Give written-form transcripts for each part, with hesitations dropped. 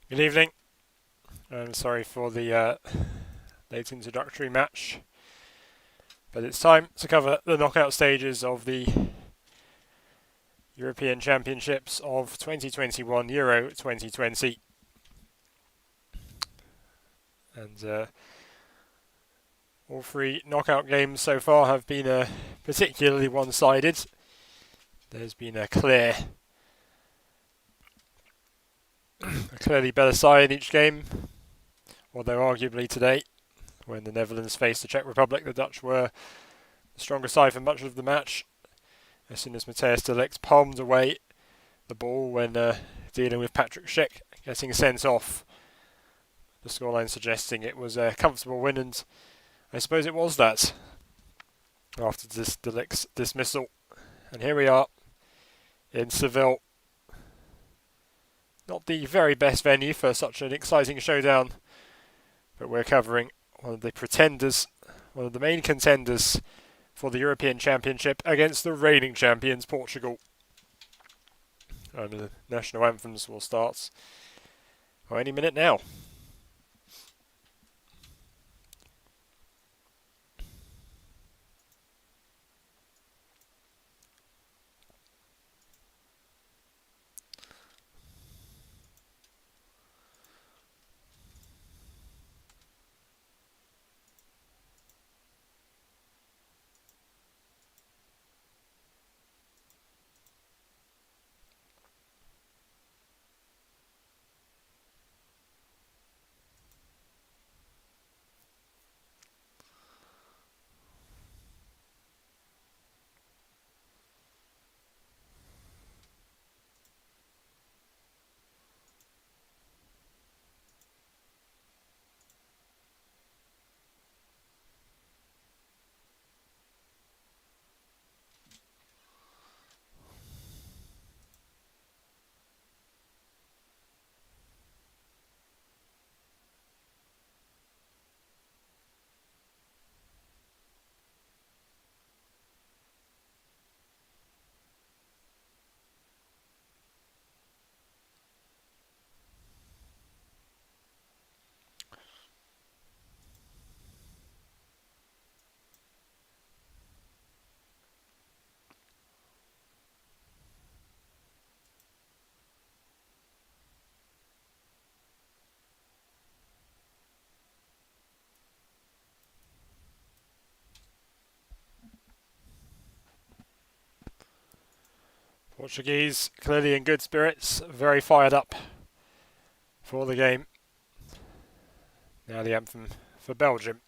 Good evening. I'm sorry for the late introductory match, but it's time to cover the knockout stages of the European Championships of 2021 Euro 2020. And all three knockout games so far have been particularly one-sided. There's been a clearly better side in each game, although arguably today, when the Netherlands faced the Czech Republic, the Dutch were the stronger side for much of the match. As soon as Matthijs de Ligt palmed away the ball when dealing with Patrick Schick, getting sent off, the scoreline suggesting it was a comfortable win, and I suppose it was that after de Ligt's dismissal. And here we are in Seville. Not the very best venue for such an exciting showdown, but we're covering one of the pretenders, one of the main contenders for the European Championship against the reigning champions, Portugal. And the national anthems will start any minute now. Portuguese clearly in good spirits, very fired up for the game. Now the anthem for Belgium.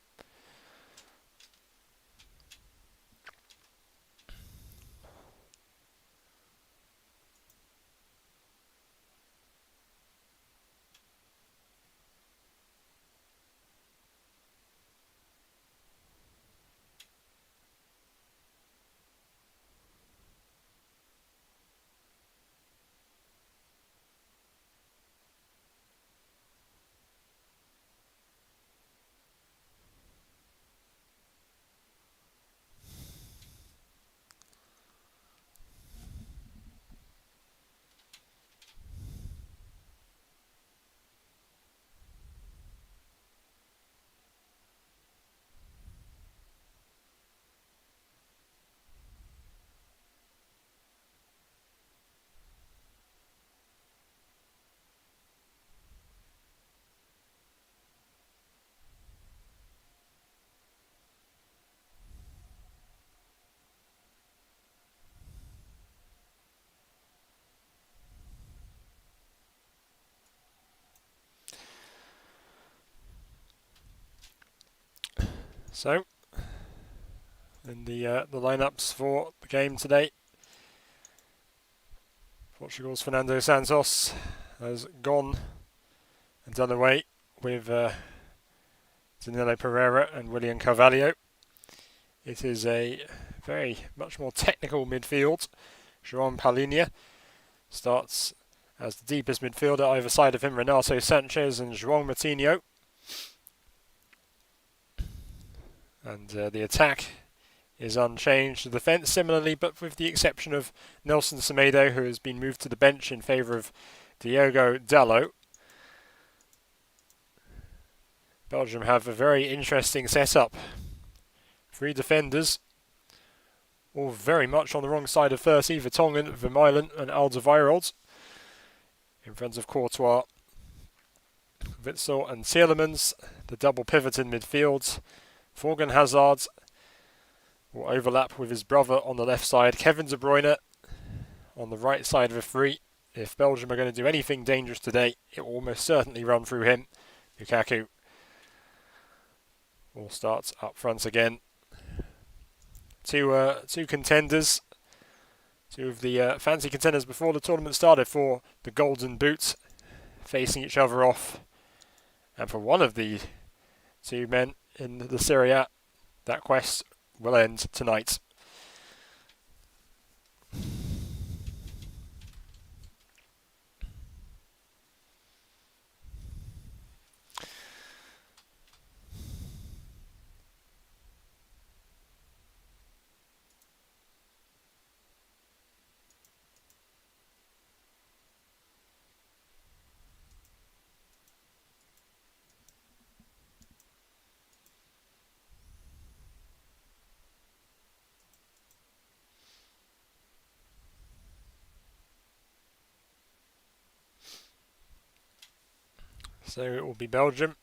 So, in the lineups for the game today, Portugal's Fernando Santos has gone and done away with Danilo Pereira and William Carvalho. It is a very much more technical midfield. João Palhinha starts as the deepest midfielder, either side of him Renato Sanchez and João Moutinho. And the attack is unchanged. The defence similarly, but with the exception of Nelson Semedo, who has been moved to the bench in favour of Diogo Dalot. Belgium have a very interesting setup. 3 defenders, all very much on the wrong side of 30. Vertonghen, Vermeulen and Alderweireld. In front of Courtois, Witsel and Tielemans. The double pivot in midfield. Thorgan Hazard will overlap with his brother on the left side. Kevin De Bruyne on the right side of a 3. If Belgium are going to do anything dangerous today, it will almost certainly run through him. Lukaku will start up front again. Two contenders, 2 of the fancy contenders before the tournament started for the Golden Boot, facing each other off. And for one of the 2 men in the Serie A, that quest will end tonight. So it will be Belgium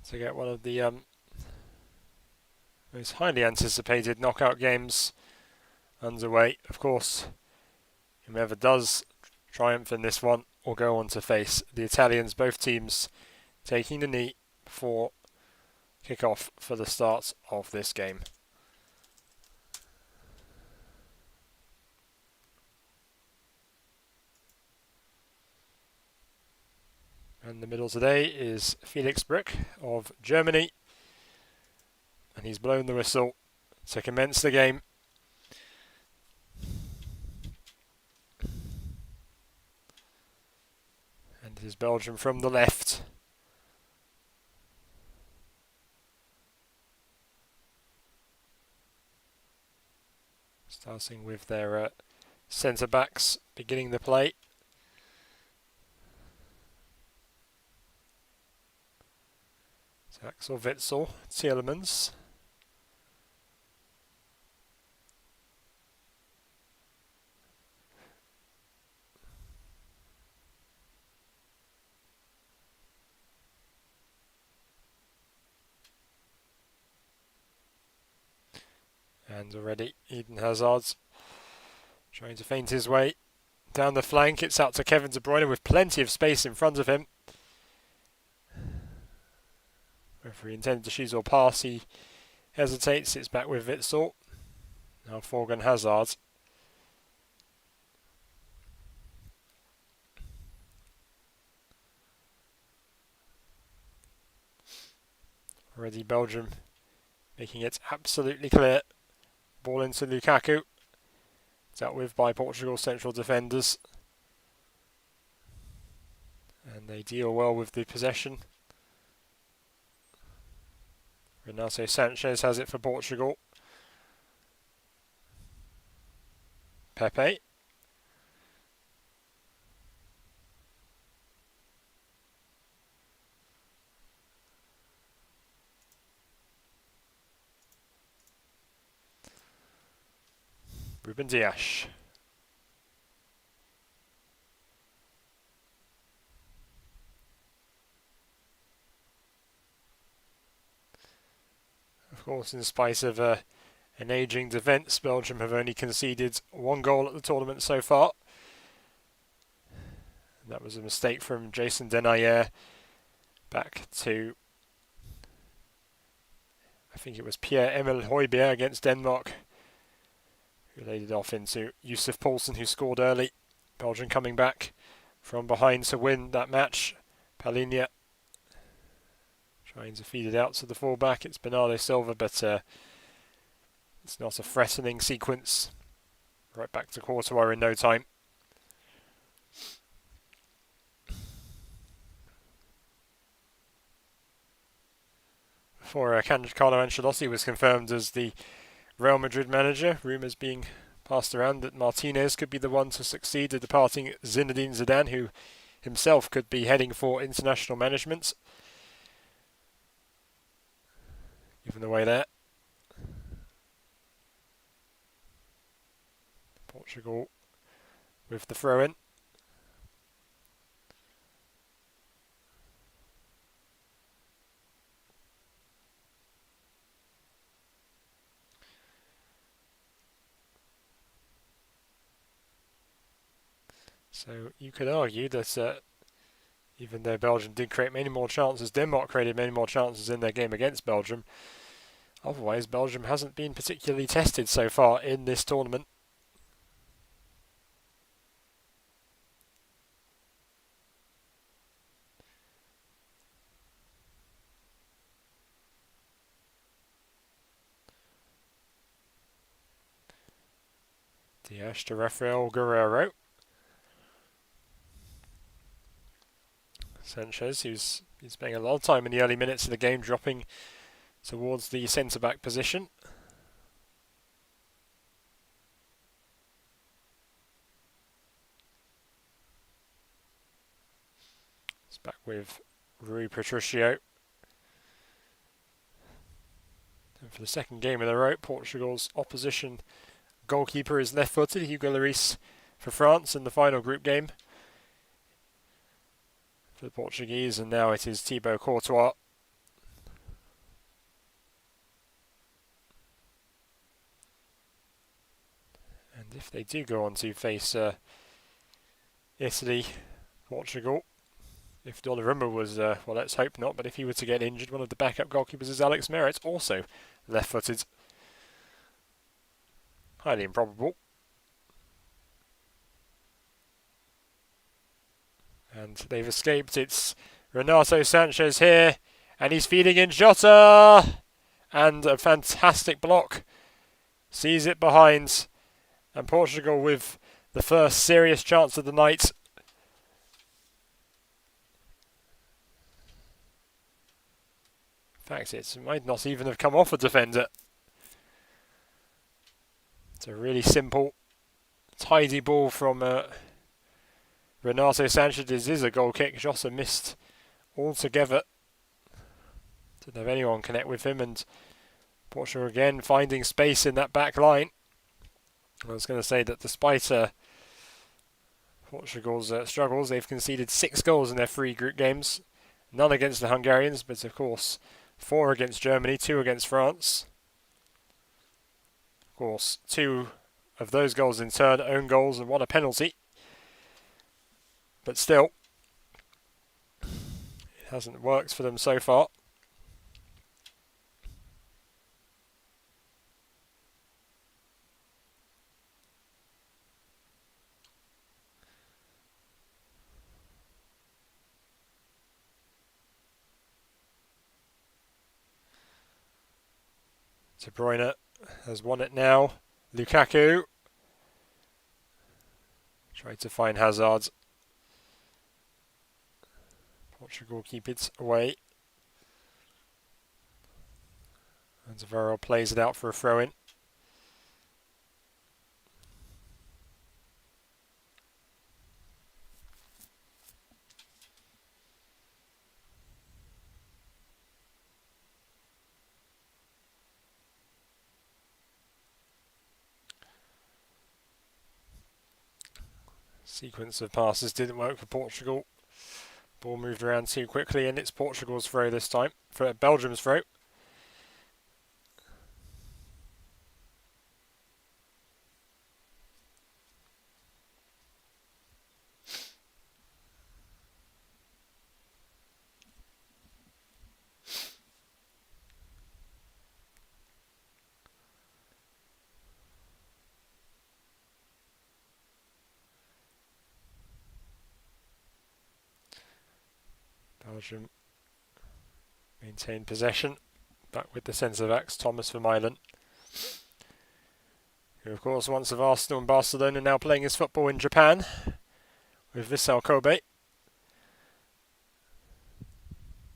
to get one of the most highly anticipated knockout games underway. Of course, whoever does triumph in this one will go on to face the Italians, both teams taking the knee before kick-off for the start of this game. In the middle today is Felix Brick of Germany, and he's blown the whistle to commence the game. And it is Belgium from the left. Starting with their centre-backs beginning the play. Axel Witsel, Tielemans. And already Eden Hazard trying to feint his way down the flank. It's out to Kevin De Bruyne with plenty of space in front of him. If he intended to shoot or pass, he hesitates. It's back with Witsel. Now Thorgan Hazard. Already Belgium making it absolutely clear. Ball into Lukaku. Dealt with by Portugal's central defenders. And they deal well with the possession. Renato Sanchez has it for Portugal. Pepe. Ruben Dias. Of course, in spite of an ageing defence, Belgium have only conceded 1 goal at the tournament so far. That was a mistake from Jason Denayer back to, I think it was Pierre-Emil Højbjerg against Denmark, who laid it off into Yusuf Poulsen, who scored early. Belgium coming back from behind to win that match. Palinha trying to feed it out to the fullback. It's Bernardo Silva, but it's not a threatening sequence. Right back to Courtois in no time. Before Carlo Ancelotti was confirmed as the Real Madrid manager, rumours being passed around that Martinez could be the one to succeed the departing Zinedine Zidane, who himself could be heading for international management. Given away there. Portugal with the throw-in. So you could argue that even though Belgium did create many more chances, Denmark created many more chances in their game against Belgium. Otherwise, Belgium hasn't been particularly tested so far in this tournament. Diaz to Rafael Guerreiro. Sanchez, who's been spending a lot of time in the early minutes of the game, dropping towards the centre-back position. It's back with Rui Patricio. And for the second game in a row, Portugal's opposition goalkeeper is left-footed, Hugo Lloris for France in the final group game for the Portuguese, and now it is Thibaut Courtois. And if they do go on to face Italy, Portugal, if Donnarumma was, well, let's hope not, but if he were to get injured, one of the backup goalkeepers is Alex Merritt, also left-footed. Highly improbable. And they've escaped. It's Renato Sanchez here, and he's feeding in Jota, and a fantastic block. Sees it behind, and Portugal with the first serious chance of the night. In fact, it might not even have come off a defender. It's a really simple, tidy ball from Renato Sanchez. This is a goal kick. Jota missed altogether. Didn't have anyone connect with him, and Portugal again finding space in that back line. I was going to say that despite Portugal's struggles, they've conceded 6 goals in their 3 group games. None against the Hungarians, but of course 4 against Germany, 2 against France. Of course, 2 of those goals in turn own goals and 1 a penalty. But still, it hasn't worked for them so far. De Bruyne has won it now. Lukaku tried to find Hazard. Portugal keep it away. And Zavarro plays it out for a throw-in. Sequence of passes didn't work for Portugal. Ball moved around too quickly, and it's Portugal's throw this time, for Belgium's throw. Belgium maintain possession. Back with the centre-backs, Thomas Vermeulen, who of course once of Arsenal and Barcelona, now playing his football in Japan with Vissel Kobe.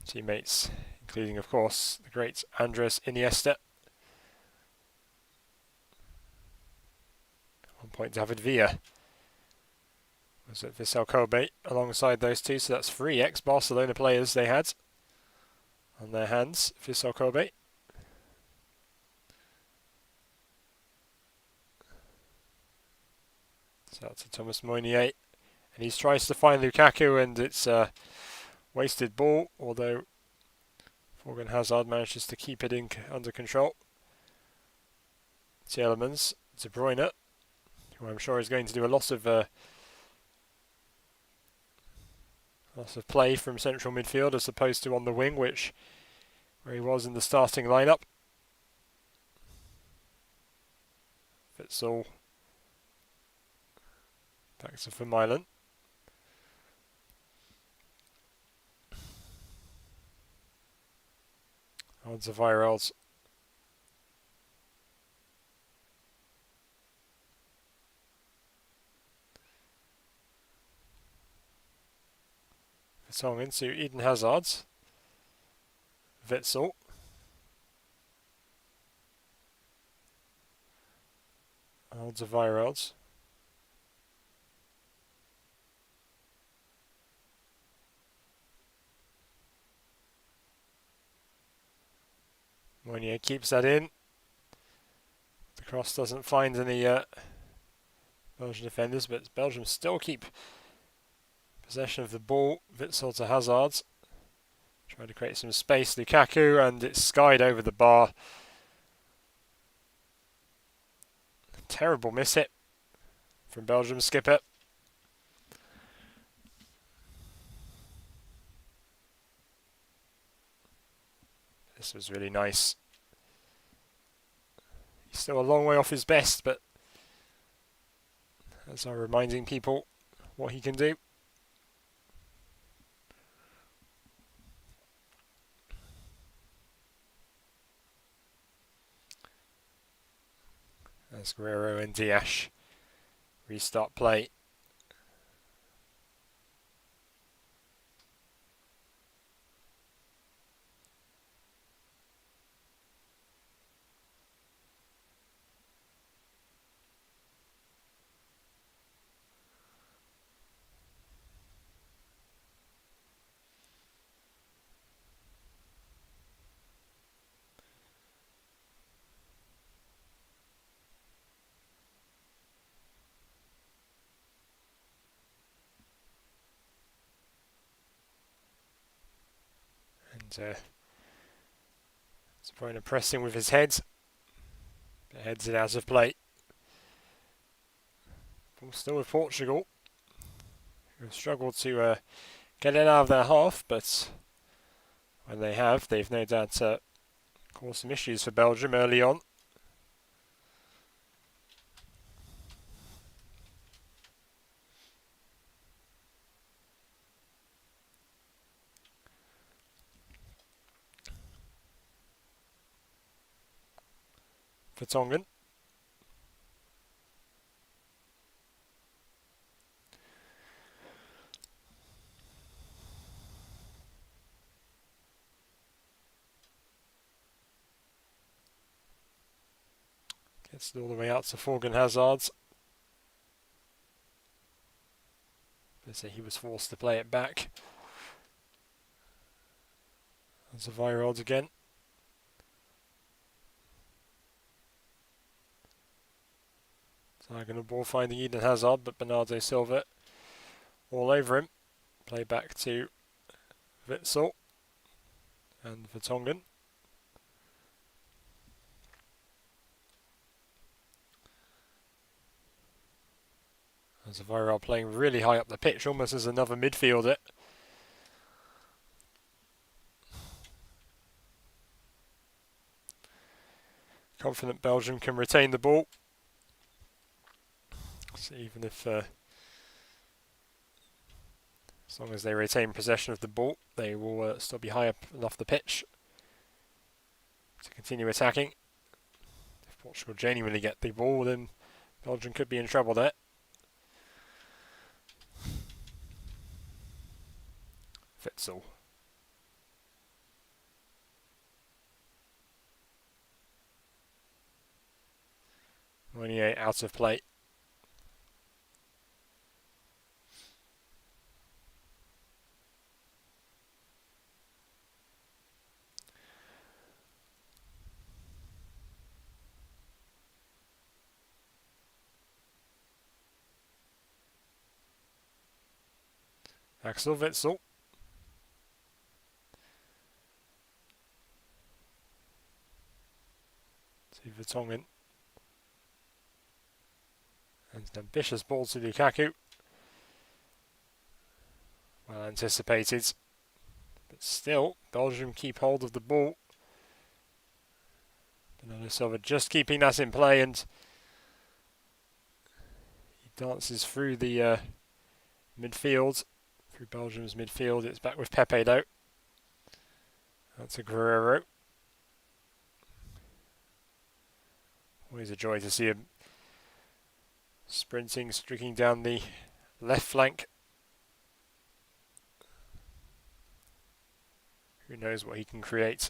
Teammates, including of course the great Andres Iniesta. At one point David Villa was at Vissel Kobe alongside those two, so that's 3 ex-Barcelona players they had on their hands. Vissel Kobe, It's out to Thomas Moynier. And he tries to find Lukaku, and it's a wasted ball, although Thorgan Hazard manages to keep it under control. Tielemans, De Bruyne, who I'm sure is going to do a lot of play from central midfield as opposed to on the wing, where he was in the starting lineup. Witsel back to Vermeulen. Alderweireld. Vertonghen into Eden Hazard. Witsel. Alderweireld. Moynier keeps that in. The cross doesn't find any Belgian defenders, but Belgium still keep possession of the ball. Witsel to Hazard. Trying to create some space. Lukaku, and it's skied over the bar. Terrible miss hit from Belgium skipper. This was really nice. He's still a long way off his best, but as I'm reminding people what he can do. As Guerrero and Dias restart play. And De Bruyne pressing with his head, but heads it out of play. Ball still with Portugal, who have struggled to get it out of their half, but when they have, they've no doubt caused some issues for Belgium early on. Vertonghen. Gets it all the way out to Thorgan Hazard. So he was forced to play it back. There's a Alderweireld again. Diagonal ball finding Eden Hazard, but Bernardo Silva all over him. Play back to Witsel and Vertonghen. There's a Alderweireld playing really high up the pitch, almost as another midfielder. Confident Belgium can retain the ball. So even if, as long as they retain possession of the ball, they will still be high up and off the pitch to continue attacking. If Portugal genuinely get the ball, then Belgium could be in trouble there. Witsel. Moynier out of play. Axel Witsel. To Vertonghen. And an ambitious ball to Lukaku. Well anticipated. But still, Belgium keep hold of the ball. Bernardo Silva just keeping that in play, and he dances through the midfield. Through Belgium's midfield. It's back with Pepe though. That's a Guerrero. Always a joy to see him sprinting, streaking down the left flank. Who knows what he can create.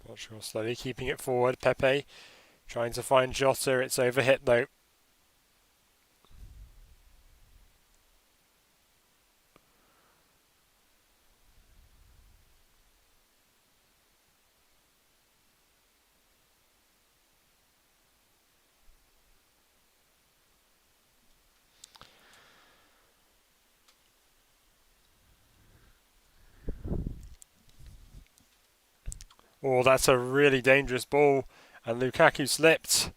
Portugal slowly keeping it forward. Pepe trying to find Jota. It's overhit though. Oh, that's a really dangerous ball. And Lukaku slipped.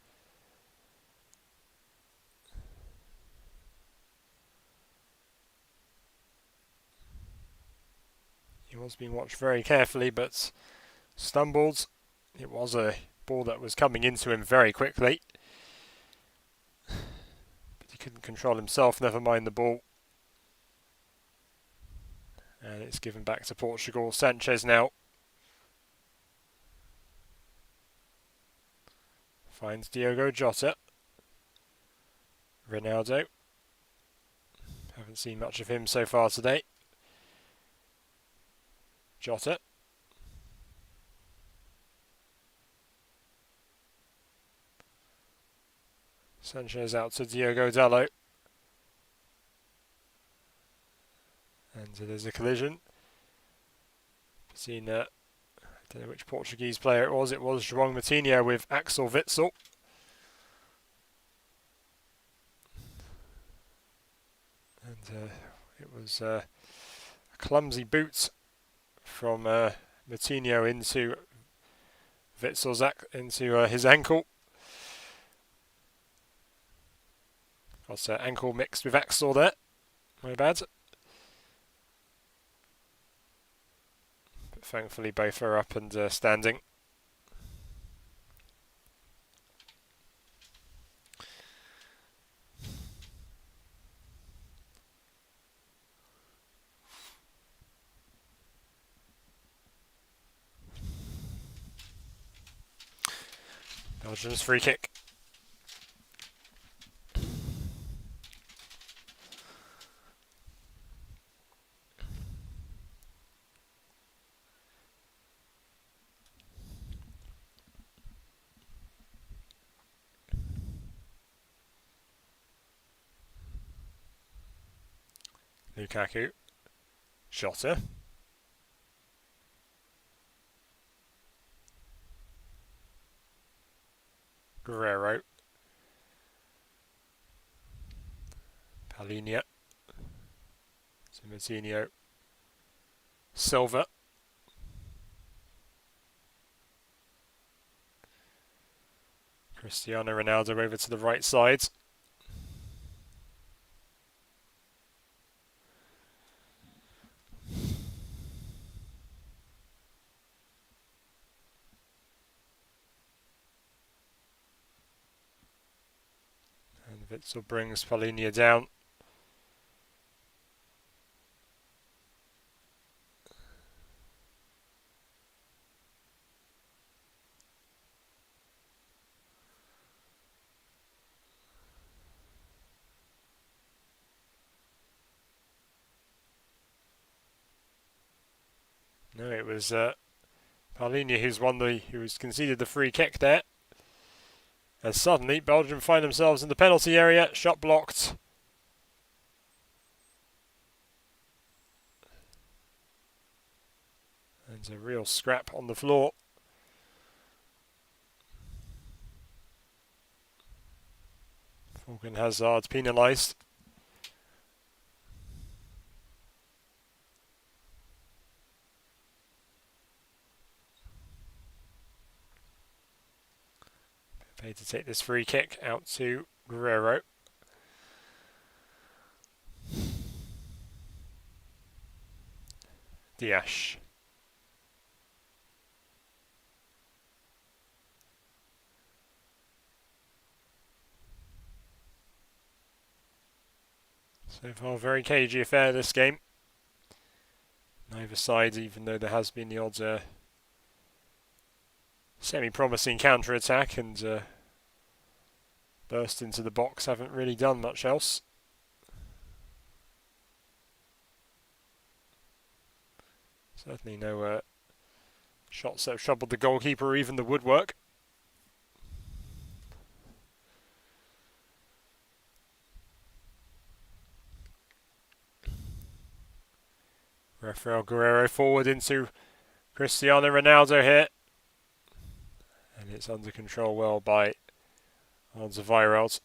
He was being watched very carefully, but stumbled. It was a ball that was coming into him very quickly. But he couldn't control himself, never mind the ball. And it's given back to Portugal. Sanchez now. Finds Diogo Jota. Ronaldo. Haven't seen much of him so far today. Jota. Sanchez out to Diogo Dalot. And there's a collision. Seen I don't know which Portuguese player it was. It was João Moutinho with Axel Witsel. And it was a clumsy boot from Moutinho into Witsel's into his ankle. Got ankle mixed with Axel there. My bad. But thankfully both are up and standing. Belgium's free kick. Lukaku. Jota. Guerrero. Palhinha. Moutinho. Silva. Cristiano Ronaldo over to the right side. And Witsel brings Palhinha down. No, it was Paulinho who's conceded the free kick there. And suddenly Belgium find themselves in the penalty area, shot blocked. There's a real scrap on the floor. Falcon Hazard's penalised. Pepe to take this free kick out to Guerrero. Dias. So far, very cagey affair this game. Neither side, even though there has been the odd semi-promising counter-attack and burst into the box, haven't really done much else. Certainly no shots that have troubled the goalkeeper or even the woodwork. Rafael Guerrero forward into Cristiano Ronaldo here. And it's under control well by Alderweireld.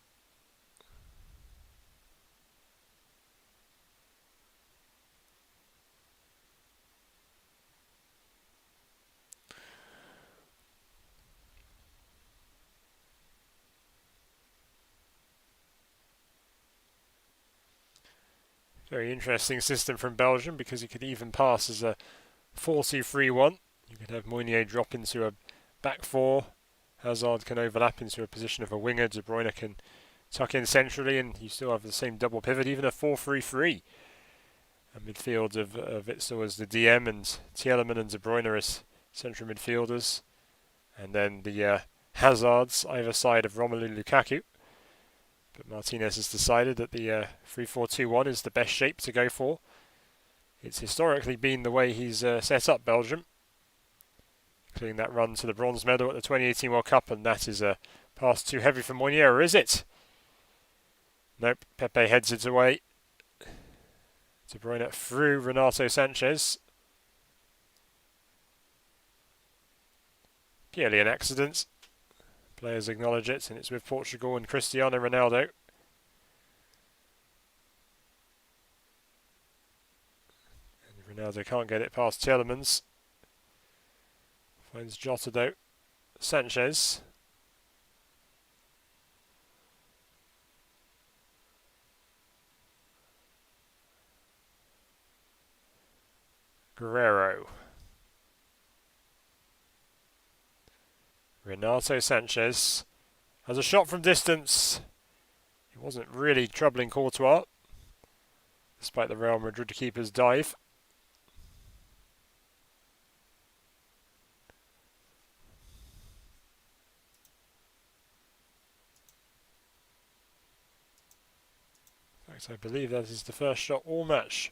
Very interesting system from Belgium because it could even pass as a 4-2-3-1. You could have Meunier drop into a back four. Hazard can overlap into a position of a winger. De Bruyne can tuck in centrally, and you still have the same double pivot, even a 4-3-3. A midfield of Witsel as the DM, and Tielemans and De Bruyne as central midfielders. And then the Hazards either side of Romelu Lukaku. But Martinez has decided that the 3-4-2-1 is the best shape to go for. It's historically been the way he's set up Belgium, including that run to the bronze medal at the 2018 World Cup, and that is a pass too heavy for Meunier, or is it? Nope, Pepe heads it away. De Bruyne through Renato Sanchez. Purely an accident. Players acknowledge it, and it's with Portugal and Cristiano Ronaldo. And Ronaldo can't get it past Tielemans. Finds Jota though. Sanchez. Guerrero. Renato Sanchez has a shot from distance. He wasn't really troubling Courtois, despite the Real Madrid keeper's dive. In fact, I believe that is the first shot all match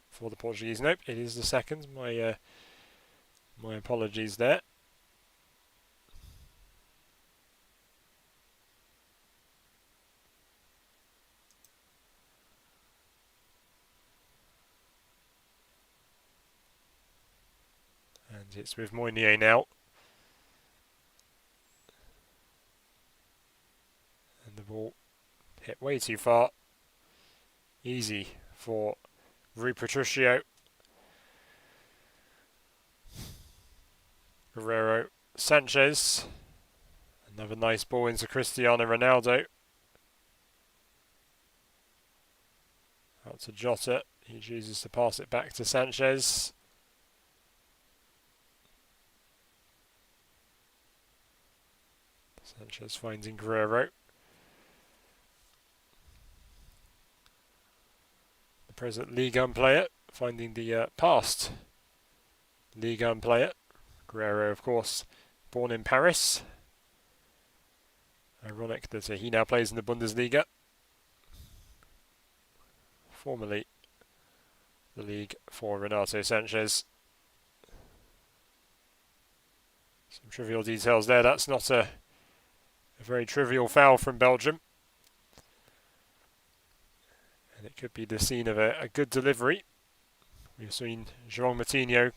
for the Portuguese. Nope, it is the second. My apologies there. And it's with Meunier now. And the ball hit way too far. Easy for Rui Patricio. Guerrero. Sanchez. Another nice ball into Cristiano Ronaldo. Out to Jota. He chooses to pass it back to Sanchez. Sanchez finding Guerrero. The present Ligue 1 player finding the past Ligue 1 player. Guerrero, of course, born in Paris. Ironic that he now plays in the Bundesliga. Formerly the league for Renato Sanchez. Some trivial details there. That's not a very trivial foul from Belgium. And it could be the scene of a good delivery. We've seen João Moutinho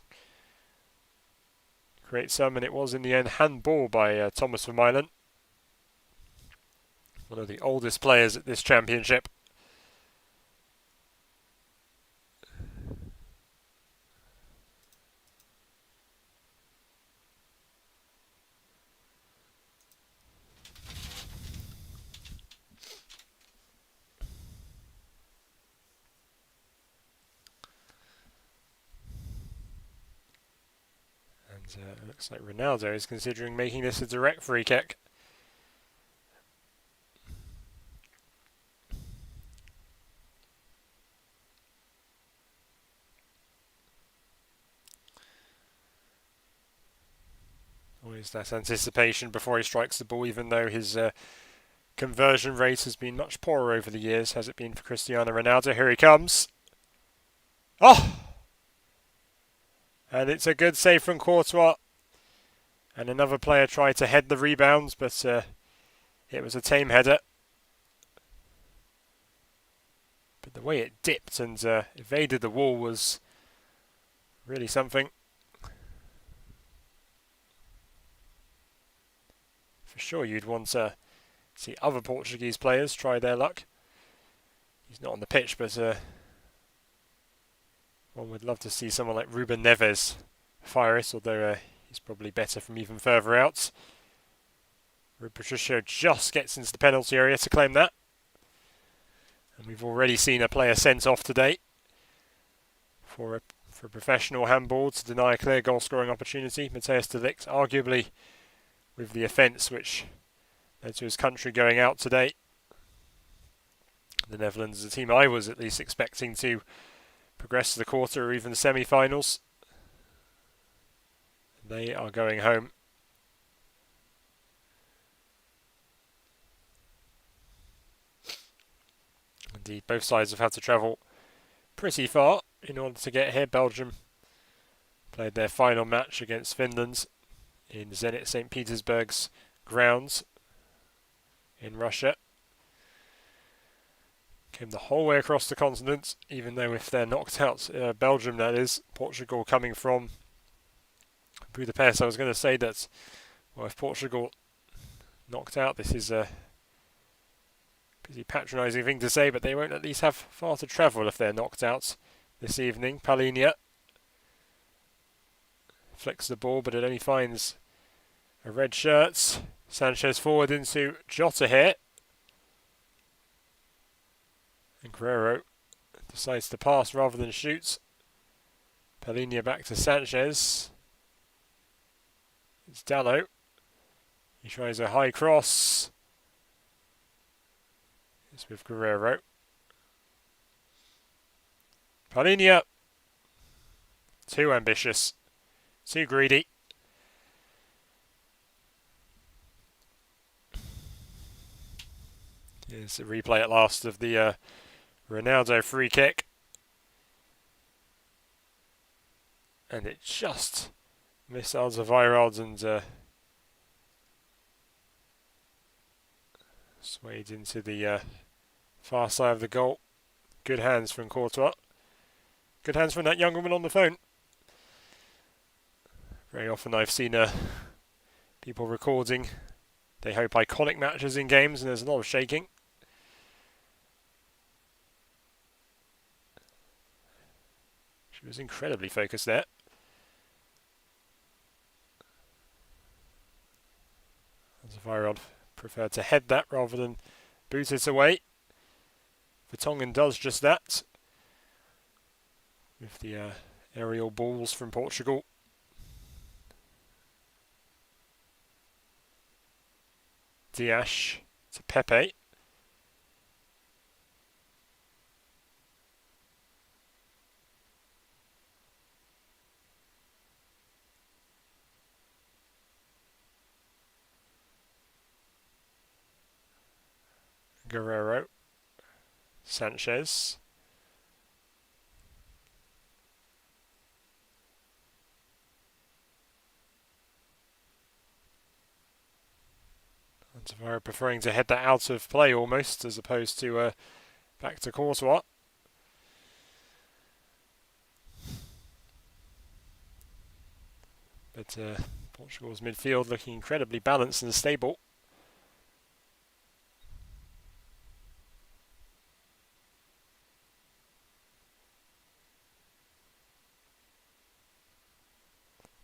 create some, and it was in the end handball by Thomas Vermeulen, one of the oldest players at this championship. And it looks like Ronaldo is considering making this a direct free kick. Always that anticipation before he strikes the ball, even though his conversion rate has been much poorer over the years, has it been for Cristiano Ronaldo. Here he comes. Oh! And it's a good save from Courtois. And another player tried to head the rebounds, but it was a tame header. But the way it dipped and evaded the wall was really something. For sure you'd want to see other Portuguese players try their luck. He's not on the pitch, but one would love to see someone like Ruben Neves fire it, although he's probably better from even further out. Rui Patricio just gets into the penalty area to claim that. And we've already seen a player sent off today for a professional handball to deny a clear goal scoring opportunity. Matthijs de Ligt, arguably with the offence which led to his country going out today. The Netherlands is a team I was at least expecting to progress to the quarter or even the semi-finals. They are going home. Indeed, both sides have had to travel pretty far in order to get here. Belgium played their final match against Finland in Zenit St. Petersburg's grounds in Russia. Came the whole way across the continent, even though if they're knocked out, Belgium that is, Portugal coming from Budapest. I was going to say that, well, if Portugal knocked out, this is a pretty patronising thing to say, but they won't at least have far to travel if they're knocked out this evening. Palhinha flicks the ball, but it only finds a red shirt. Sanchez forward into Jota here. And Guerrero decides to pass rather than shoot. Palhinha back to Sanchez. It's Dallo. He tries a high cross. It's with Guerrero. Palhinha. Too ambitious. Too greedy. Here's a replay at last of the Ronaldo free kick. And it just missed Alderweireld and swayed into the far side of the goal. Good hands from Courtois. Good hands from that young woman on the phone. Very often I've seen people recording, they hope, iconic matches in games, and there's a lot of shaking. She was incredibly focused there. Alderweireld preferred to head that rather than boot it away. Vertonghen does just that with the aerial balls from Portugal. Dias to Pepe. Guerrero. Sanchez. Alderweireld preferring to head that out of play almost, as opposed to back to Courtois. But Portugal's midfield looking incredibly balanced and stable.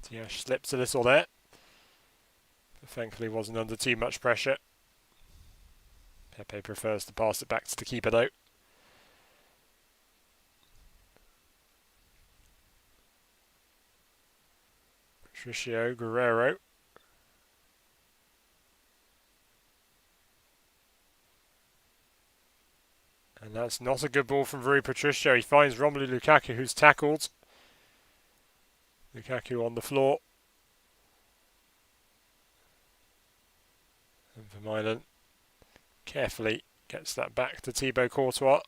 Ziyech slipped a little there, but thankfully wasn't under too much pressure. Pepe prefers to pass it back to the keeper though. Patricio Guerrero. And that's not a good ball from Rui Patricio. He finds Romelu Lukaku, who's tackled. Lukaku on the floor. And Vermaelen carefully gets that back to Thibaut Courtois.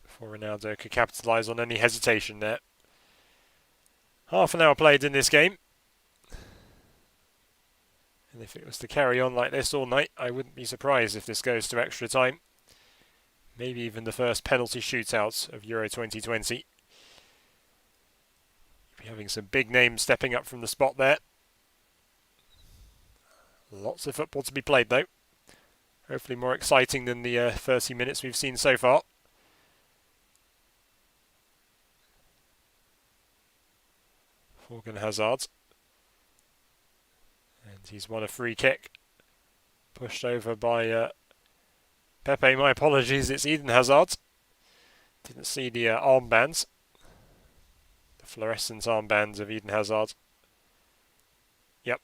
Before Ronaldo could capitalise on any hesitation there. Half an hour played in this game. And if it was to carry on like this all night, I wouldn't be surprised if this goes to extra time. Maybe even the first penalty shootout of Euro 2020. Be having some big names stepping up from the spot there. Lots of football to be played though. Hopefully more exciting than the 30 minutes we've seen so far. Morgan Hazard. And he's won a free kick. Pushed over by Pepe. My apologies, it's Eden Hazard. Didn't see the armbands. The fluorescent armbands of Eden Hazard. Yep.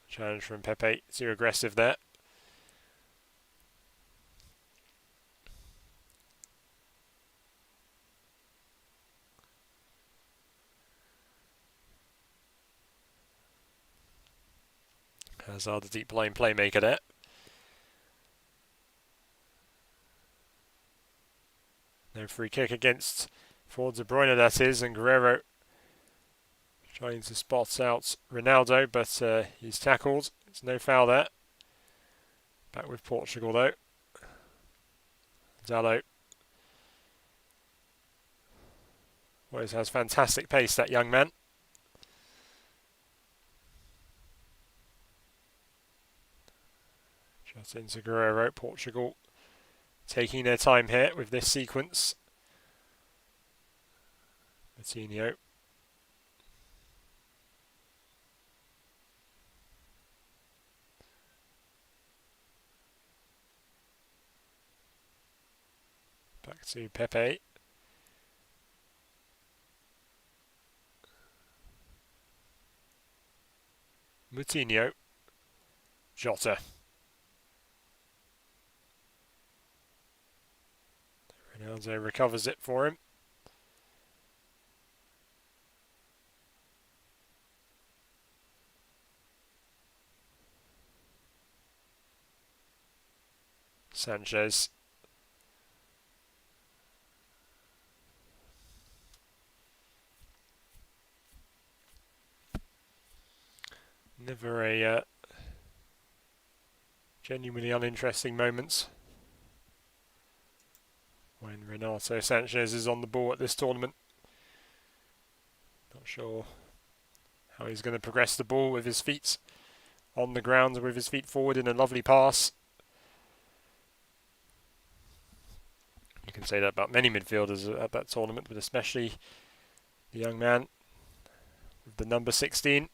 Challenge from Pepe. Too aggressive there. Hazard, the deep line playmaker there. No free kick against for De Bruyne, that is, and Guerrero trying to spot out Ronaldo, but he's tackled. It's no foul there. Back with Portugal though. Dalot. Always has fantastic pace, that young man. Just into Guerrero. Portugal taking their time here with this sequence. Coutinho. Back to Pepe. Coutinho. Jota. Ronaldo recovers it for him. Sanchez. Never a genuinely uninteresting moments when Renato Sanchez is on the ball at this tournament. Not sure how he's going to progress the ball with his feet on the ground and with his feet forward in a lovely pass. You can say that about many midfielders at that tournament, but especially the young man with the number 16.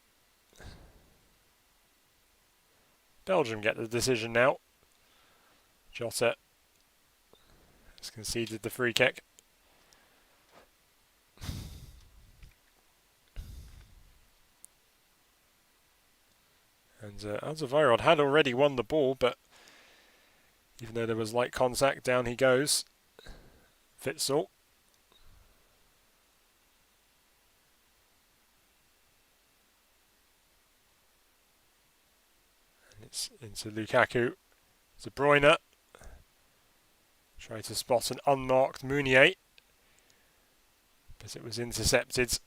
Belgium get the decision now. Jota has conceded the free kick. And Alderweireld had already won the ball, but even though there was light contact, down he goes. Witsel. And it's into Lukaku. De Bruyne. Try to spot an unmarked Mounier, but it was intercepted.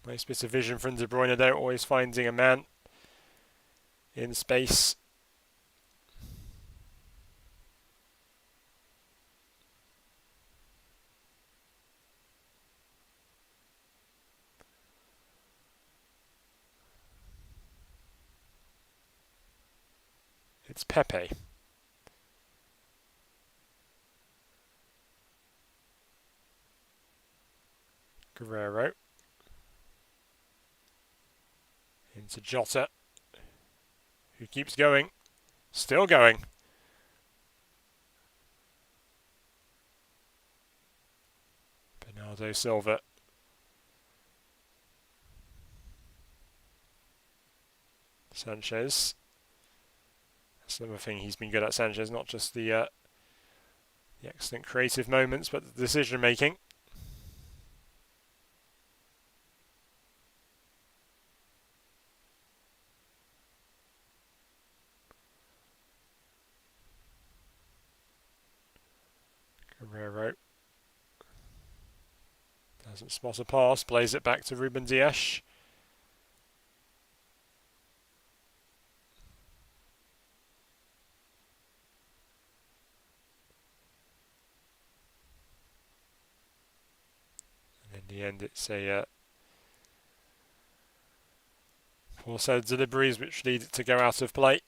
Nice bit of vision from De Bruyne though, always finding a man in space. It's Pepe. Guerrero. Into Jota, who keeps going. Still going. Bernardo Silva. Sanchez. That's another thing he's been good at, Sanchez, not just the excellent creative moments, but the decision making. Guerrero doesn't spot a pass, plays it back to Ruben Dias. And in the end, it's a poor set of deliveries which lead it to go out of play.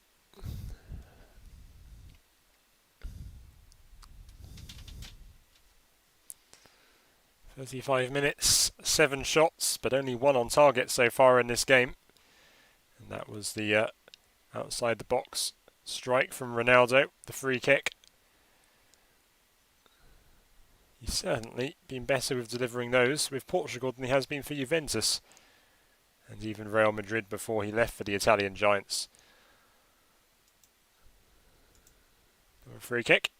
"35 minutes, 7 shots, but only 1 on target so far in this game." And that was the outside the box strike from Ronaldo, the free kick. He's certainly been better with delivering those with Portugal than he has been for Juventus, and even Real Madrid before he left for the Italian Giants. A free kick.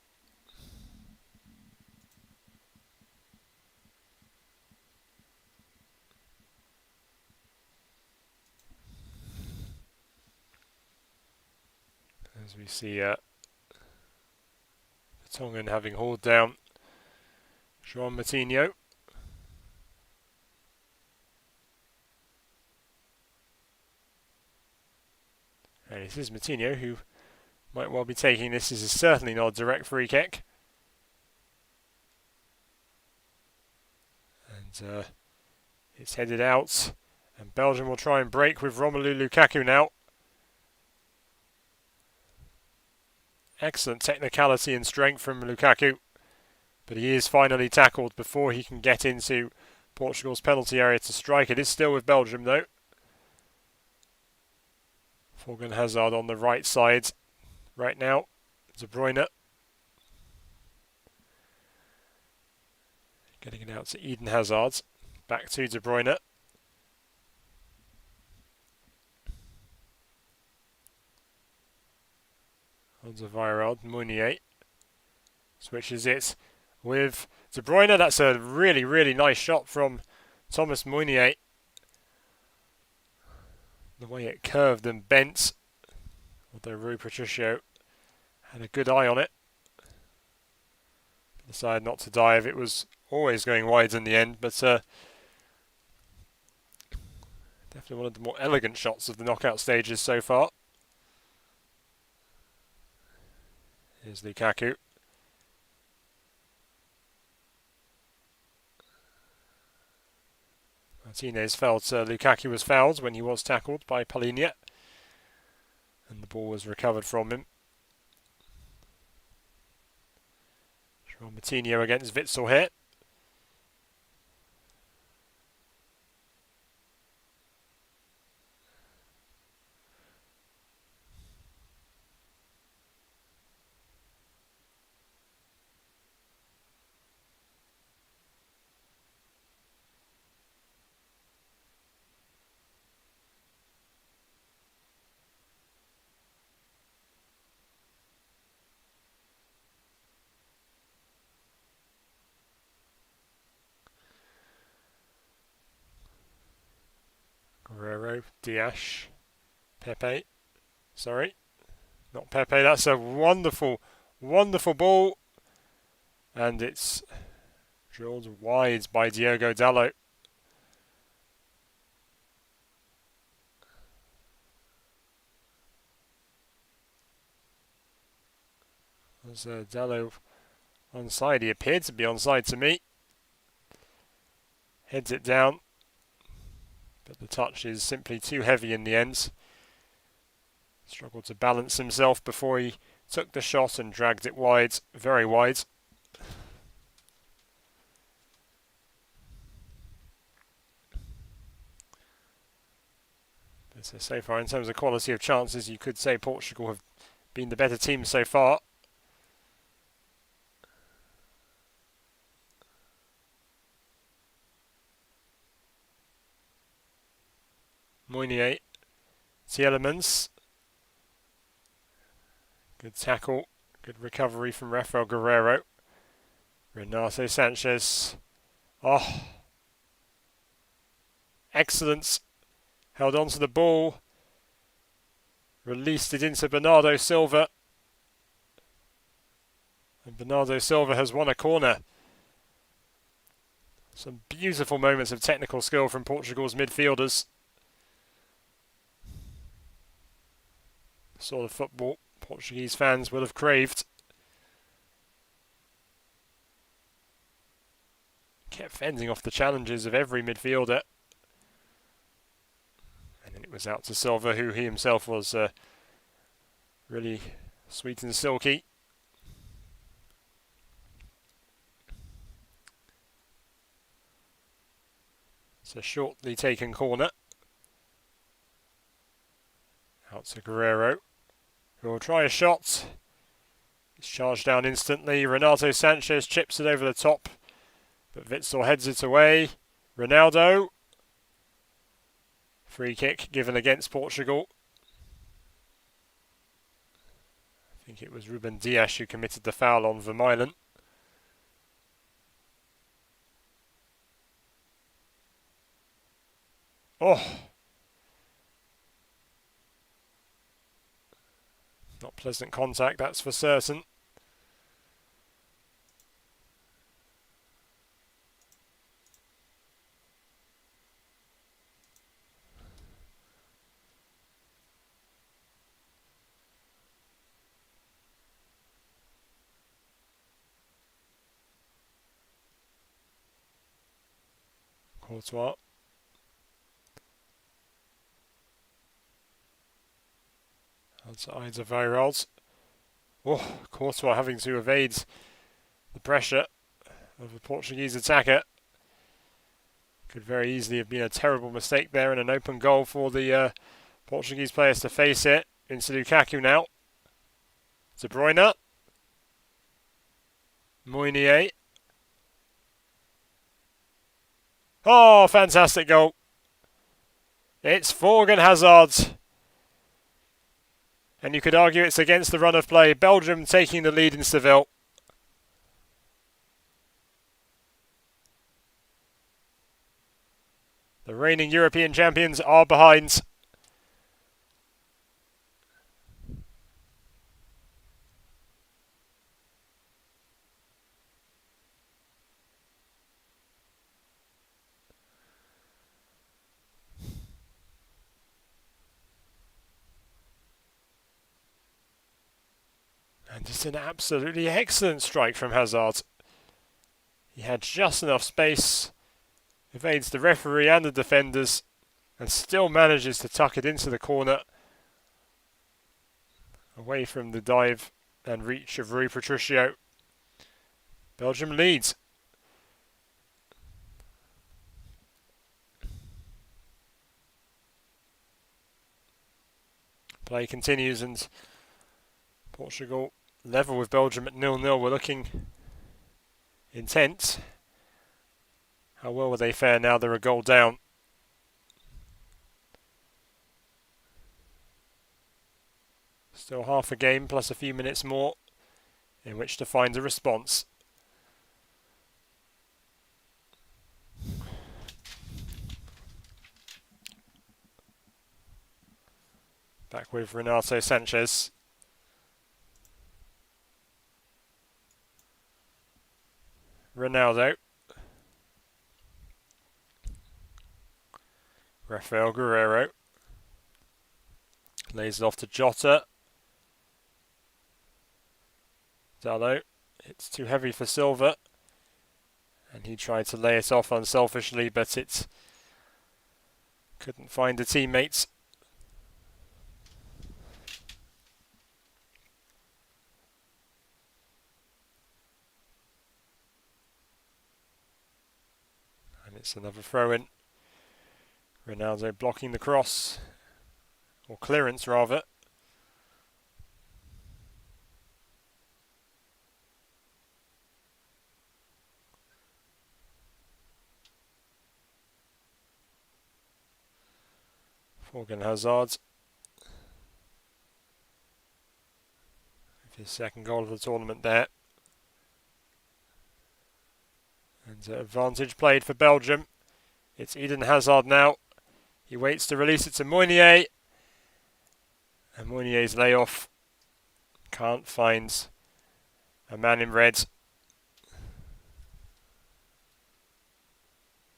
As we see Tongan having hauled down João Moutinho. And it is Moutinho who might well be taking this. This is certainly not a direct free kick. And it's headed out. And Belgium will try and break with Romelu Lukaku now. Excellent technicality and strength from Lukaku. But he is finally tackled before he can get into Portugal's penalty area to strike. It is still with Belgium though. Thorgan Hazard on the right side right now. De Bruyne. Getting it out to Eden Hazard. Back to De Bruyne. Alderweireld, Mounier. Switches it with De Bruyne. That's a really, really nice shot from Thomas Mounier. The way it curved and bent. Although Rui Patricio had a good eye on it. Decided not to dive. It was always going wide in the end, but definitely one of the more elegant shots of the knockout stages so far. Here's Lukaku. Martinez felt Lukaku was fouled when he was tackled by Palhinha. And the ball was recovered from him. João Moutinho against Witsel here. Guerrero, Dias, Pepe. Sorry, not Pepe. That's a wonderful, Wonderful ball. And it's drilled wide by Diogo Dalot. Was Dalot onside? He appeared to be onside to me. Heads it down. But the touch is simply too heavy in the end. Struggled to balance himself before he took the shot and dragged it wide, very wide. But so far, in terms of quality of chances, you could say Portugal have been the better team so far. Moynier, Tielemans. Good tackle, good recovery from Rafael Guerreiro. Renato Sanchez. Oh, excellent. Held on to the ball. Released it into Bernardo Silva. And Bernardo Silva has won a corner. Some beautiful moments of technical skill from Portugal's midfielders. The sort of football Portuguese fans will have craved. Kept fending off the challenges of every midfielder. And then it was out to Silva, who he himself was really sweet and silky. It's a shortly taken corner. Out to Guerreiro, who will try a shot. It's charged down instantly. Renato Sanchez chips it over the top, but Witsel heads it away. Ronaldo. Free kick given against Portugal. I think it was Ruben Dias who committed the foul on Vermeulen. Oh! Not pleasant contact, that's for certain. Courtois. That's Ida Veyraud. Oh, Courtois having to evade the pressure of a Portuguese attacker. Could very easily have been a terrible mistake there and an open goal for the Portuguese players to face it. Into Lukaku now. De Bruyne. Moynier. Oh, fantastic goal. It's Thorgan Hazard. And you could argue it's against the run of play. Belgium taking the lead in Seville. The reigning European champions are behind. And it's an absolutely excellent strike from Hazard. He had just enough space, evades the referee and the defenders, and still manages to tuck it into the corner, away from the dive and reach of Rui Patricio. Belgium leads. Play continues and Portugal level with Belgium at 0-0. We're looking intense. How well will they fare now they're a goal down? Still half a game plus a few minutes more in which to find a response. Back with Renato Sanchez. Ronaldo. Rafael Guerreiro. Lays it off to Jota. Dalot. It's too heavy for Silva. And he tried to lay it off unselfishly, but it couldn't find the teammates. And it's another throw-in. Ronaldo blocking the cross. Or clearance, rather. Morgan Hazard. With his second goal of the tournament there. And advantage played for Belgium. It's Eden Hazard now. He waits to release it to Meunier. And Meunier's layoff can't find a man in red.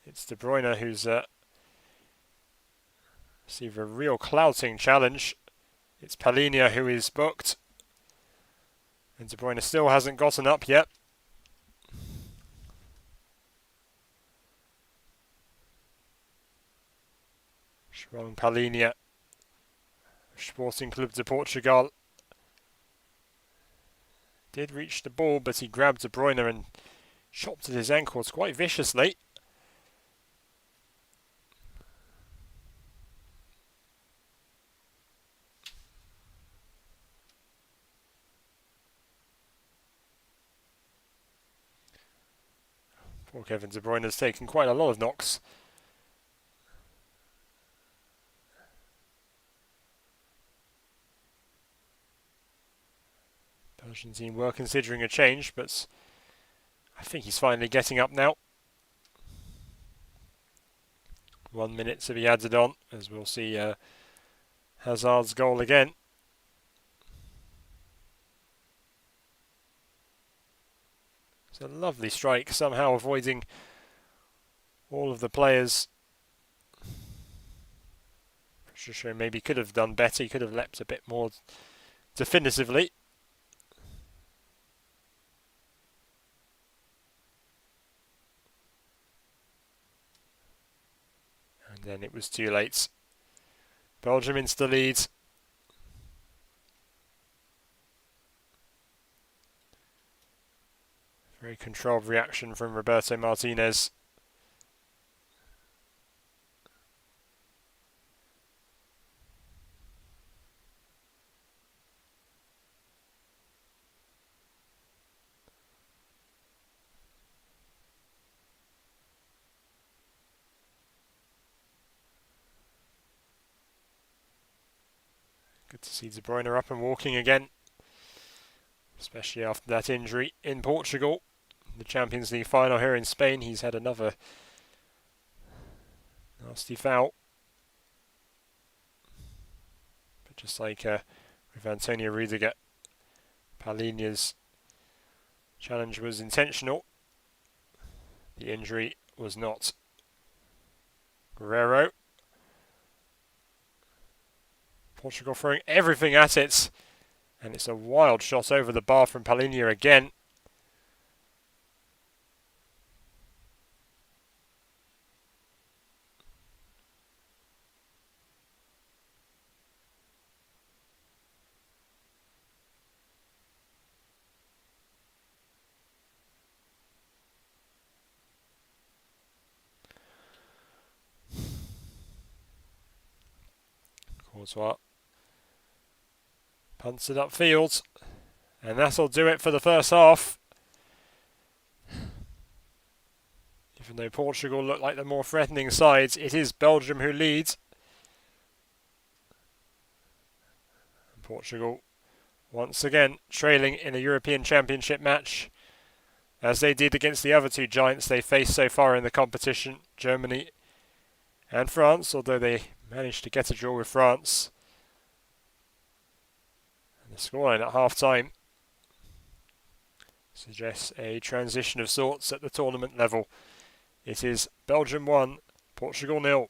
It's De Bruyne who's received a real clouting challenge. It's Palhinha who is booked. And De Bruyne still hasn't gotten up yet. João Palhinha, Sporting Club de Portugal. Did reach the ball, but he grabbed De Bruyne and chopped at his ankles quite viciously. Poor Kevin De Bruyne has taken quite a lot of knocks. Belgian team were considering a change, but I think he's finally getting up now. 1 minute to be added on, as we'll see Hazard's goal again. It's a lovely strike, somehow avoiding all of the players. Patricio maybe could have done better, he could have leapt a bit more definitively. And then it was too late. Belgium into the lead. Very controlled reaction from Roberto Martinez. Good to see De Bruyne up and walking again, especially after that injury in Portugal. The Champions League final here in Spain, he's had another nasty foul. But just like with Antonio Rudiger, Palhinha's challenge was intentional. The injury was not. Guerreiro. Portugal throwing everything at it. And it's a wild shot over the bar from Palhinha again. Courtois punts it upfield, and that'll do it for the first half. Even though Portugal look like the more threatening sides, it is Belgium who leads. And Portugal once again trailing in a European Championship match, as they did against the other two giants they faced so far in the competition, Germany and France, although they managed to get a draw with France. And the scoreline at half-time suggests a transition of sorts at the tournament level. It is Belgium 1, Portugal 0.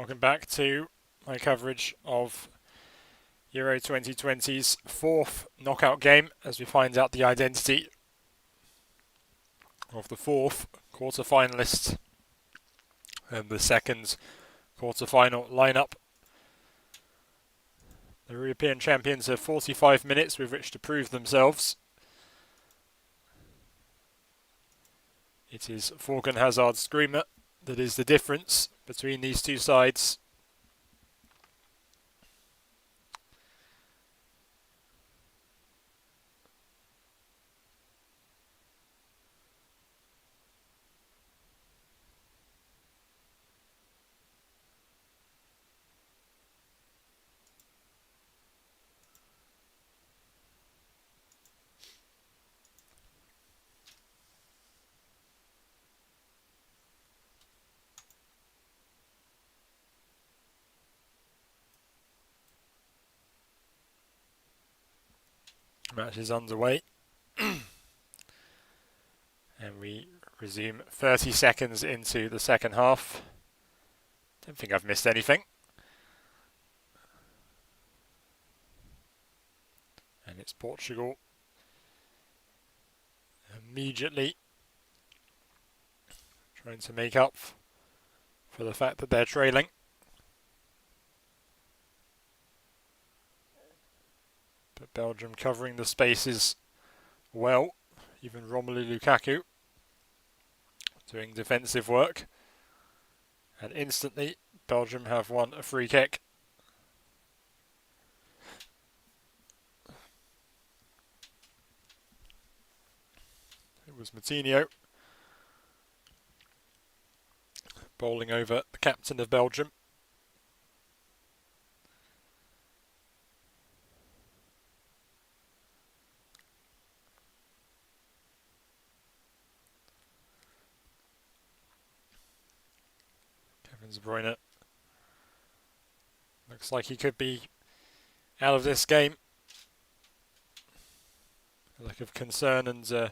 Welcome back to my coverage of Euro 2020's fourth knockout game as we find out the identity of the fourth quarter-finalist and the second quarter-final lineup. The European champions have 45 minutes with which to prove themselves. It is Thorgan Hazard's screamer that is the difference between these two sides. Match is underway. And we resume 30 seconds into the second half. Don't think I've missed anything. And it's Portugal immediately trying to make up for the fact that they're trailing. But Belgium covering the spaces well. Even Romelu Lukaku doing defensive work. And instantly Belgium have won a free kick. It was Matinho bowling over the captain of Belgium. De Bruyne looks like he could be out of this game. A look of concern and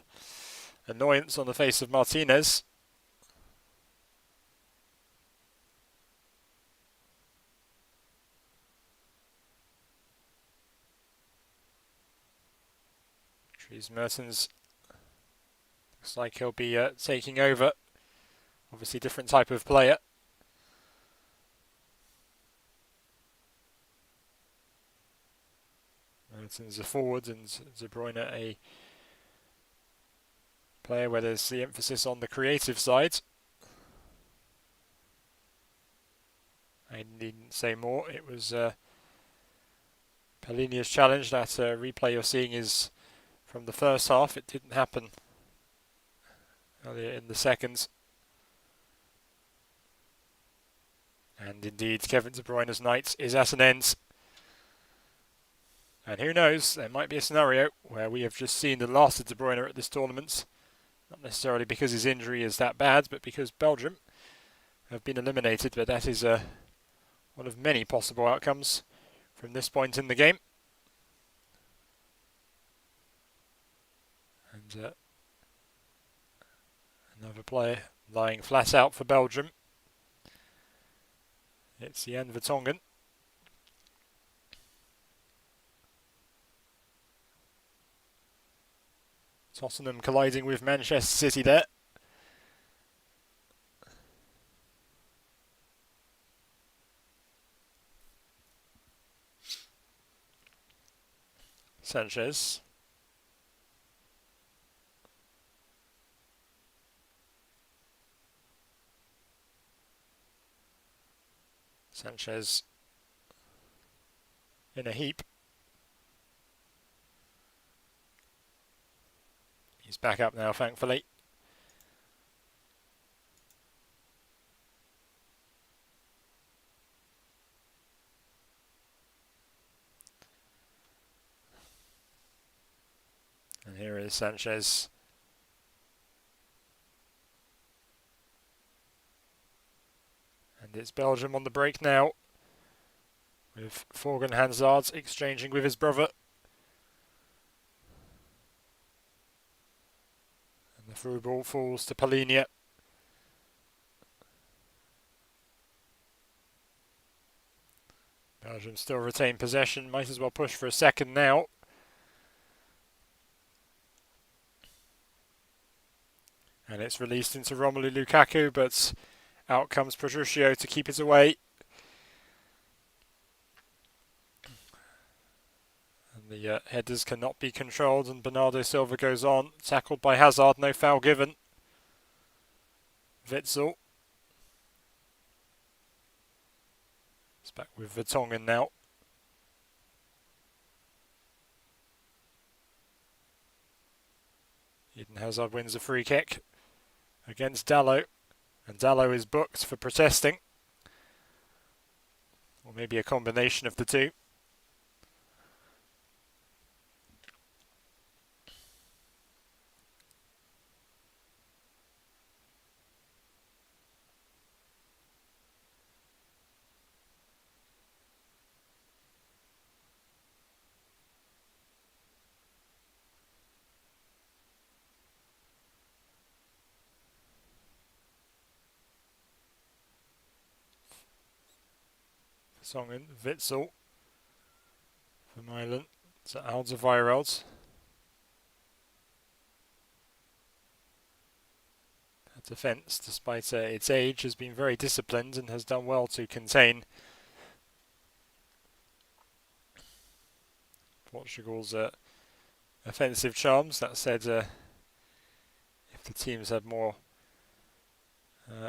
annoyance on the face of Martinez. Dries Mertens looks like he'll be taking over. Obviously different type of player. Mertens a forward and De Bruyne a player where there's the emphasis on the creative side. I needn't say more. It was Palhinha's challenge. That replay you're seeing is from the first half. It didn't happen earlier in the second. And indeed, Kevin De Bruyne's night is at an end. And who knows, there might be a scenario where we have just seen the last of De Bruyne at this tournament. Not necessarily because his injury is that bad, but because Belgium have been eliminated. But that is one of many possible outcomes from this point in the game. And another player lying flat out for Belgium. It's Jan Vertonghen. Tottenham colliding with Manchester City there. Sanchez. Sanchez in a heap. He's back up now, thankfully. And here is Sanchez. And it's Belgium on the break now, with Thorgan Hazard exchanging with his brother. And the through ball falls to Palhinha. Belgium still retain possession, might as well push for a second now. And it's released into Romelu Lukaku, but out comes Patricio to keep it away. And the headers cannot be controlled, and Bernardo Silva goes on. Tackled by Hazard, no foul given. Witsel. It's back with Vertonghen now. Eden Hazard wins a free kick against Dalot. And Dalot is booked for protesting. Or maybe a combination of the two. Songen, Witsel for Milan. To Alderweireld. That defence, despite its age, has been very disciplined and has done well to contain Portugal's offensive charms. That said, if the teams had more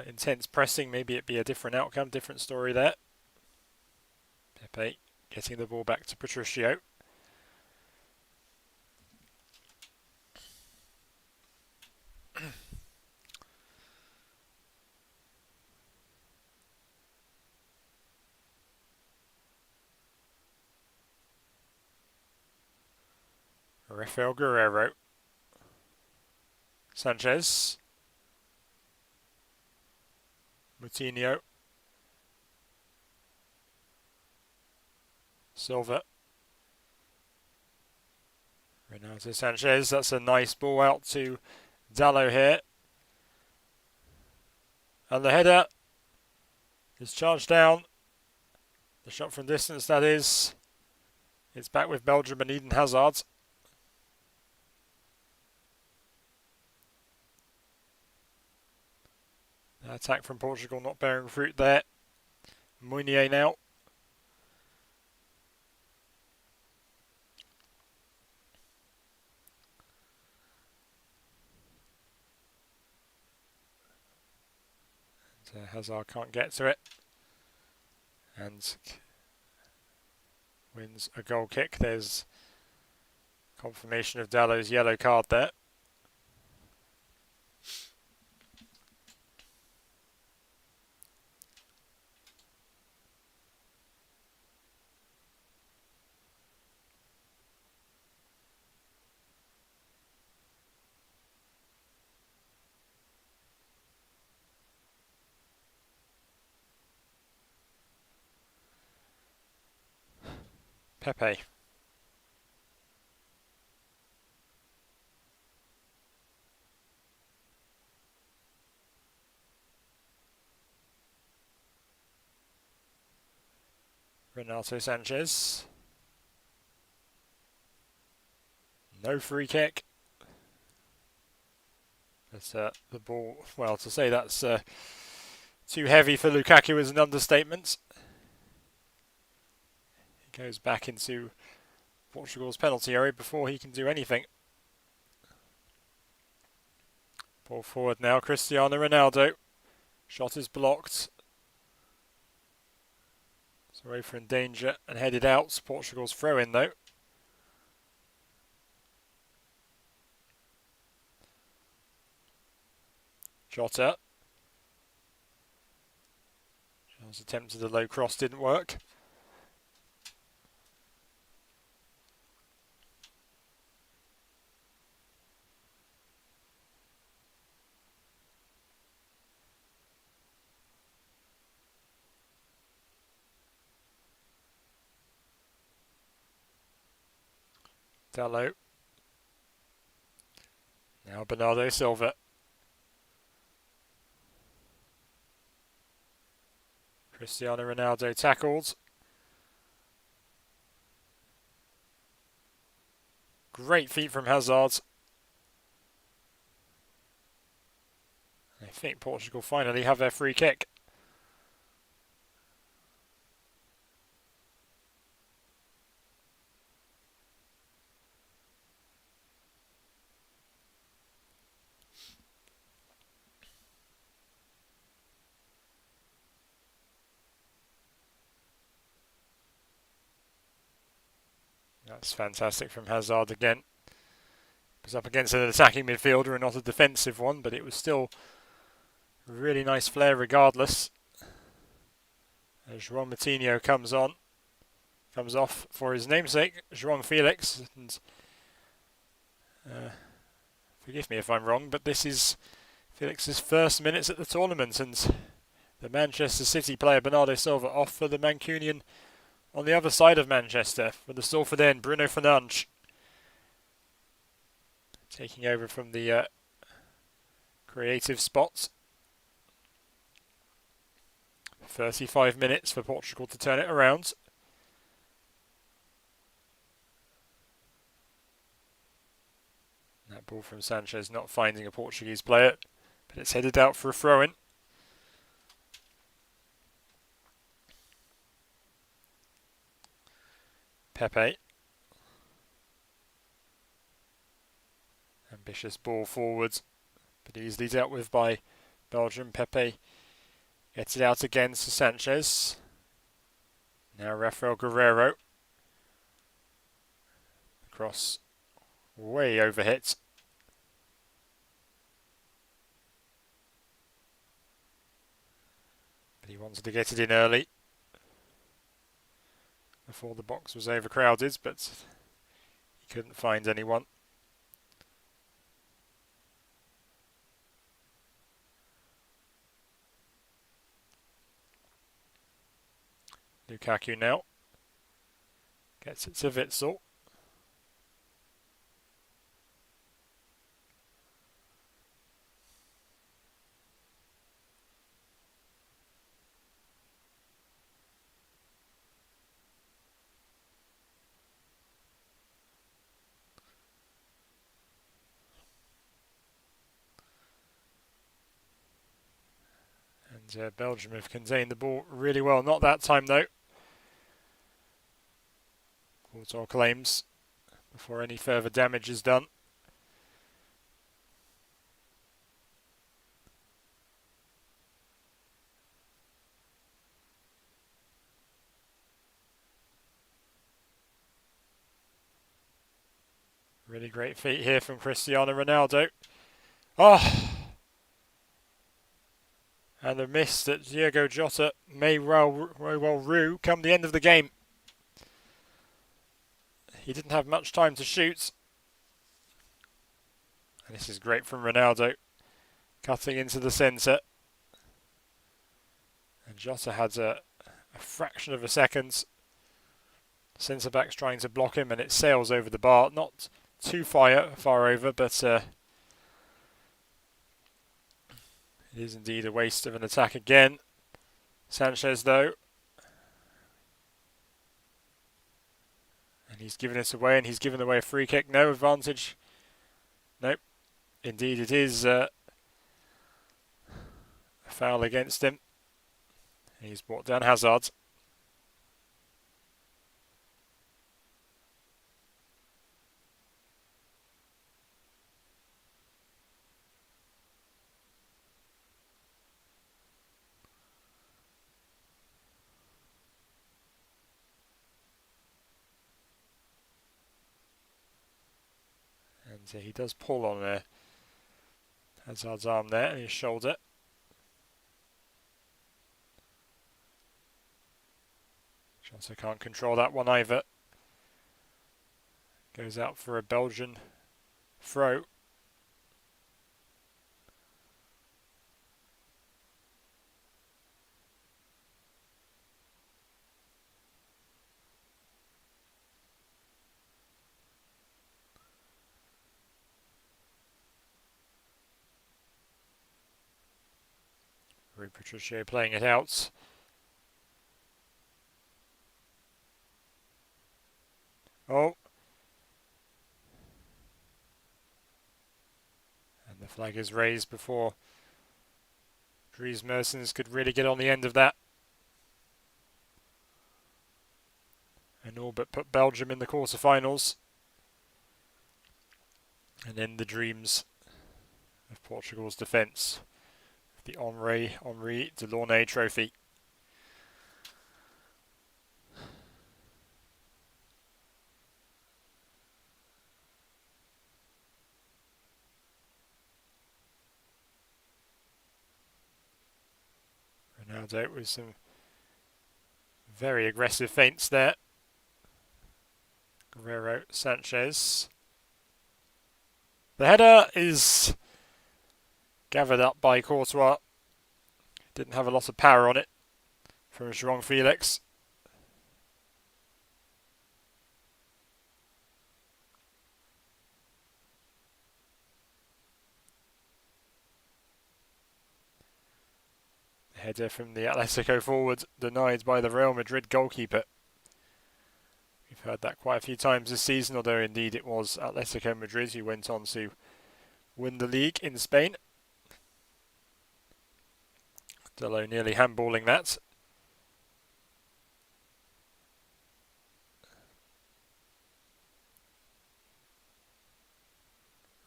intense pressing, maybe it'd be a different outcome, different story there. Pepe getting the ball back to Patricio. Rafael Guerreiro. Sanchez. Moutinho. Silva. Renato Sanchez. That's a nice ball out to Dalot here. And the header is charged down. The shot from distance, that is. It's back with Belgium and Eden Hazard. The attack from Portugal not bearing fruit there. Meunier now. Hazard can't get to it. And wins a goal kick. There's confirmation of Dalot's yellow card there. Pepe. Renato Sanchez. No free kick. But the ball, well, to say that's too heavy for Lukaku is an understatement. He goes back into Portugal's penalty area before he can do anything. Ball forward now, Cristiano Ronaldo. Shot is blocked. Zorafa in danger and headed out. Portugal's throw in though. Jota. Charles attempted a low cross, didn't work. Dalot. Now Bernardo Silva. Cristiano Ronaldo tackled. Great feet from Hazard. I think Portugal finally have their free kick. That's fantastic from Hazard again. It was up against an attacking midfielder and not a defensive one, but it was still a really nice flair regardless. As João Moutinho comes off for his namesake, João Felix. And forgive me if I'm wrong, but this is Felix's first minutes at the tournament, and the Manchester City player Bernardo Silva off for the Mancunian on the other side of Manchester for the Salford end, Bruno Fernandes taking over from the creative spots. 35 minutes for Portugal to turn it around. That ball from Sanchez not finding a Portuguese player, but it's headed out for a throw-in. Pepe. Ambitious ball forwards, but easily dealt with by Belgium. Pepe gets it out again to Sanchez. Now Rafael Guerreiro. Cross way overhit. But he wanted to get it in early before the box was overcrowded, but he couldn't find anyone. Lukaku now gets it to Witsel. And Belgium have contained the ball really well. Not that time though. Courtois claims before any further damage is done. Really great feat here from Cristiano Ronaldo. Oh! And a miss that Diogo Jota may well rue come the end of the game. He didn't have much time to shoot. And this is great from Ronaldo. Cutting into the centre. And Jota had a fraction of a second. Centre-back's trying to block him and it sails over the bar. Not too far over, but it is indeed a waste of an attack again. Sanchez though. And he's given it away, and he's given away a free kick. No advantage. Nope. Indeed it is a foul against him. He's brought down Hazard. And he does pull on Hazard's arm there and his shoulder. Jota can't control that one either. Goes out for a Belgian throw. Rui Patricio playing it out. Oh. Flag is raised before Dries Mertens could really get on the end of that. And all but put Belgium in the quarterfinals. And end the dreams of Portugal's defence. The Henri Delaunay Trophy. Ronaldo with some very aggressive feints there. Guerrero, Sanchez. The header is gathered up by Courtois. Didn't have a lot of power on it from João Felix. The header from the Atletico forward denied by the Real Madrid goalkeeper. We've heard that quite a few times this season, although indeed it was Atletico Madrid who went on to win the league in Spain. Delo nearly handballing that.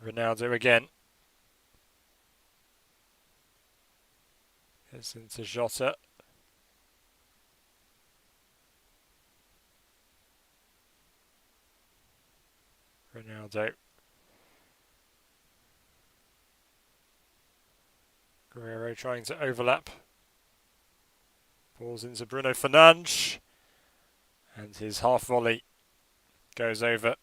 Ronaldo again. It's into Jota. Ronaldo. Guerrero trying to overlap. Balls into Bruno Fernandes. And his half volley goes over.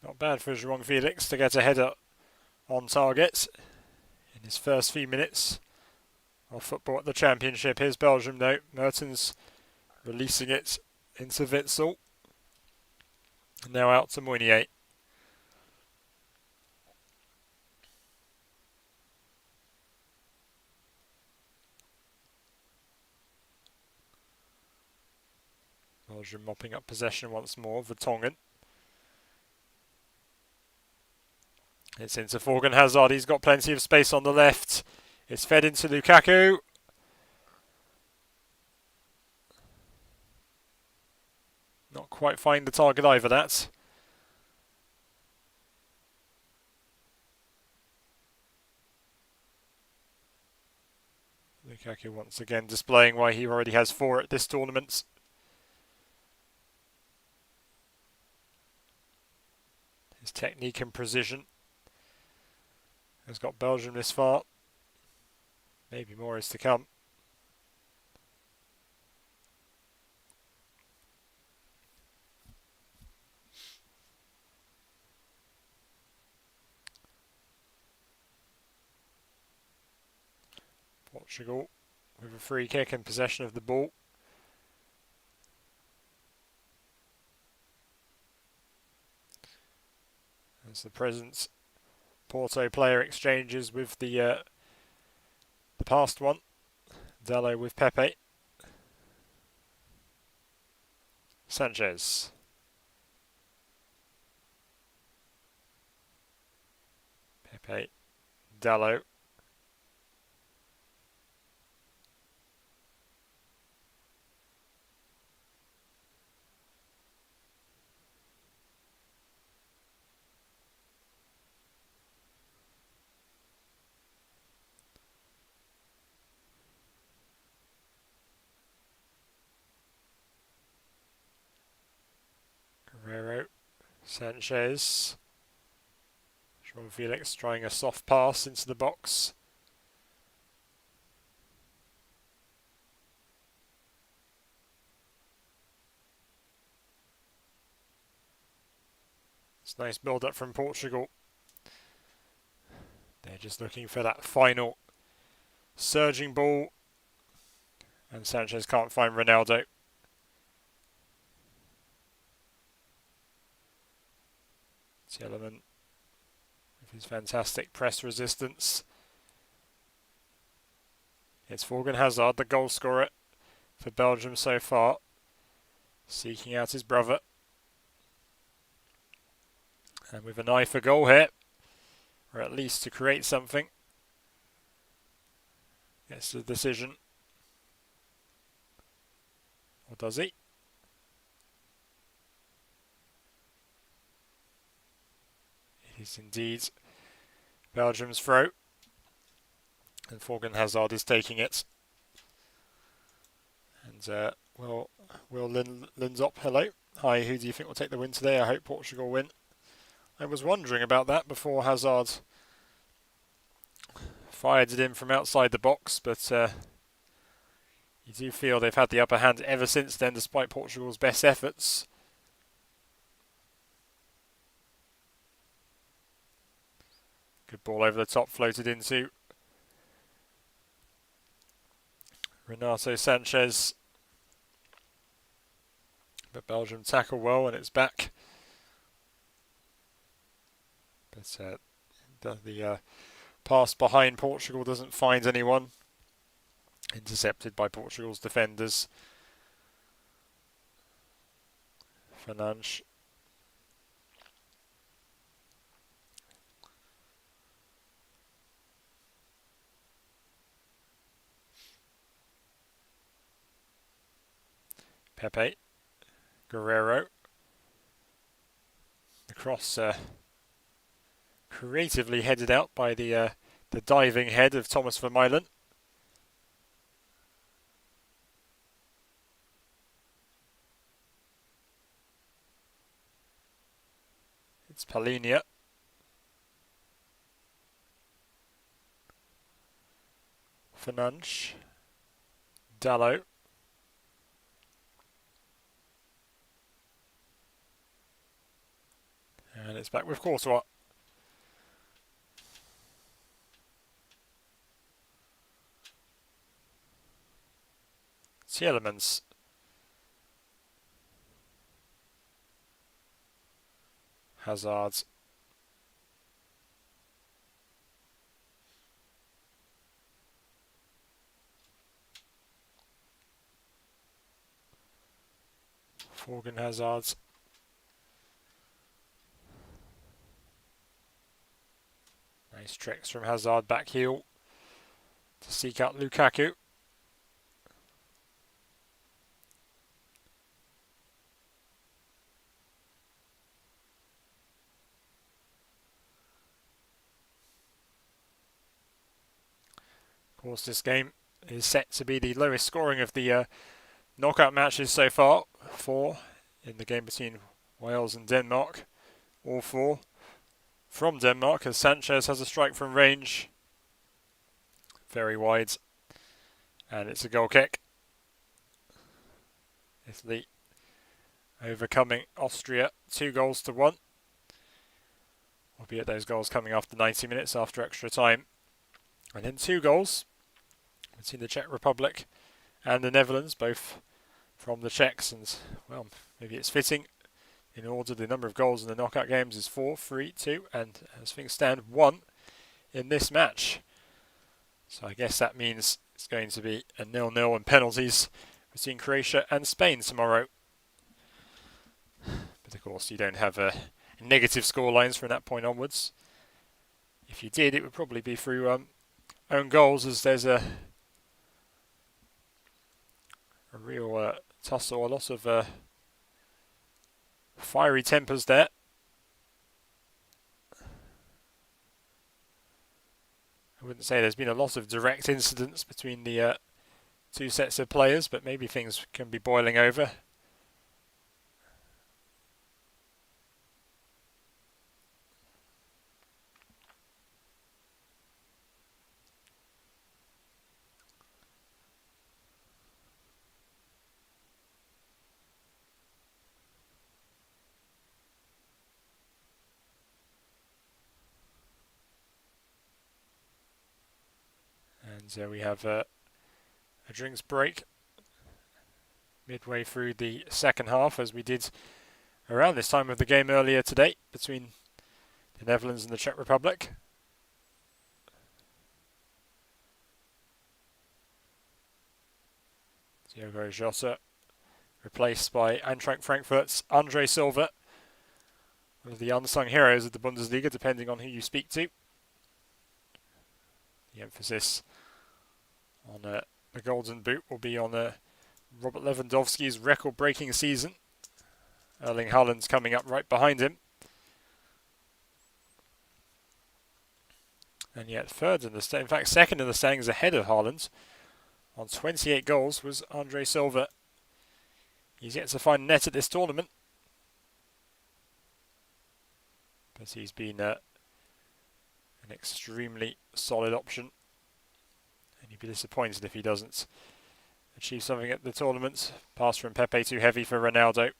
Not bad for João Felix to get a header on target in his first few minutes of football at the Championship. Here's Belgium though. Mertens releasing it into Witsel. Now out to Meunier. Belgium mopping up possession once more. Vertonghen. It's into Thorgan Hazard. He's got plenty of space on the left. It's fed into Lukaku. Not quite find the target either, that. Lukaku once again displaying why he already has 4 at this tournament. His technique and precision has got Belgium this far. Maybe more is to come. Portugal with a free kick and possession of the ball. As the present Porto player exchanges with the past one. Delo with Pepe. Sanchez. Pepe. Delo. Guerrero. Sanchez. João Felix trying a soft pass into the box. It's a nice build-up from Portugal. They're just looking for that final surging ball. And Sanchez can't find Ronaldo. Tielemans with his fantastic press resistance. It's Thorgan Hazard, the goal scorer for Belgium so far, seeking out his brother. And with an eye for goal here, or at least to create something. Gets the decision. Or does he? It is indeed Belgium's throw. And Thorgan Hazard is taking it. And Will Linzop, hello. Hi, who do you think will take the win today? I hope Portugal win. I was wondering about that before Hazard fired it in from outside the box, but you do feel they've had the upper hand ever since then, despite Portugal's best efforts. Good ball over the top, floated into Renato Sanchez. But Belgium tackle well and it's back. But the pass behind Portugal doesn't find anyone. Intercepted by Portugal's defenders. Fernandes. Pepe. Guerrero. The cross creatively headed out by the diving head of Thomas Vermeulen. It's Palinia. Fernandes. Dallo. And it's back with Courtois. Tielemans. Hazard. Thorgan Hazard. Nice tricks from Hazard back heel to seek out Lukaku. Of course, this game is set to be the lowest scoring of the knockout matches so far. 4 in the game between Wales and Denmark. All 4 from Denmark, as Sanchez has a strike from range. Very wide. And it's a goal kick. Italy overcoming Austria 2-1. Albeit those goals coming after 90 minutes after extra time. And then 2 goals between the Czech Republic and the Netherlands, both from the Czechs. And, well, maybe it's fitting. In order, the number of goals in the knockout games is 4, 3, 2, and as things stand, 1 in this match. So I guess that means it's going to be a 0-0 and penalties between Croatia and Spain tomorrow. But of course, you don't have negative score lines from that point onwards. If you did, it would probably be through own goals, as there's a real tussle, a lot of fiery tempers there. I wouldn't say there's been a lot of direct incidents between the 2 sets of players, but maybe things can be boiling over. And we have a drinks break midway through the second half, as we did around this time of the game earlier today, between the Netherlands and the Czech Republic. Diogo Jota replaced by Eintracht Frankfurt's Andre Silva, one of the unsung heroes of the Bundesliga, depending on who you speak to. The emphasis on the Golden Boot will be on Robert Lewandowski's record-breaking season. Erling Haaland's coming up right behind him. And yet third in the in fact second in the standings ahead of Haaland on 28 goals was Andre Silva. He's yet to find net at this tournament, but he's been an extremely solid option, and he'd be disappointed if he doesn't achieve something at the tournament. Pass from Pepe too heavy for Ronaldo.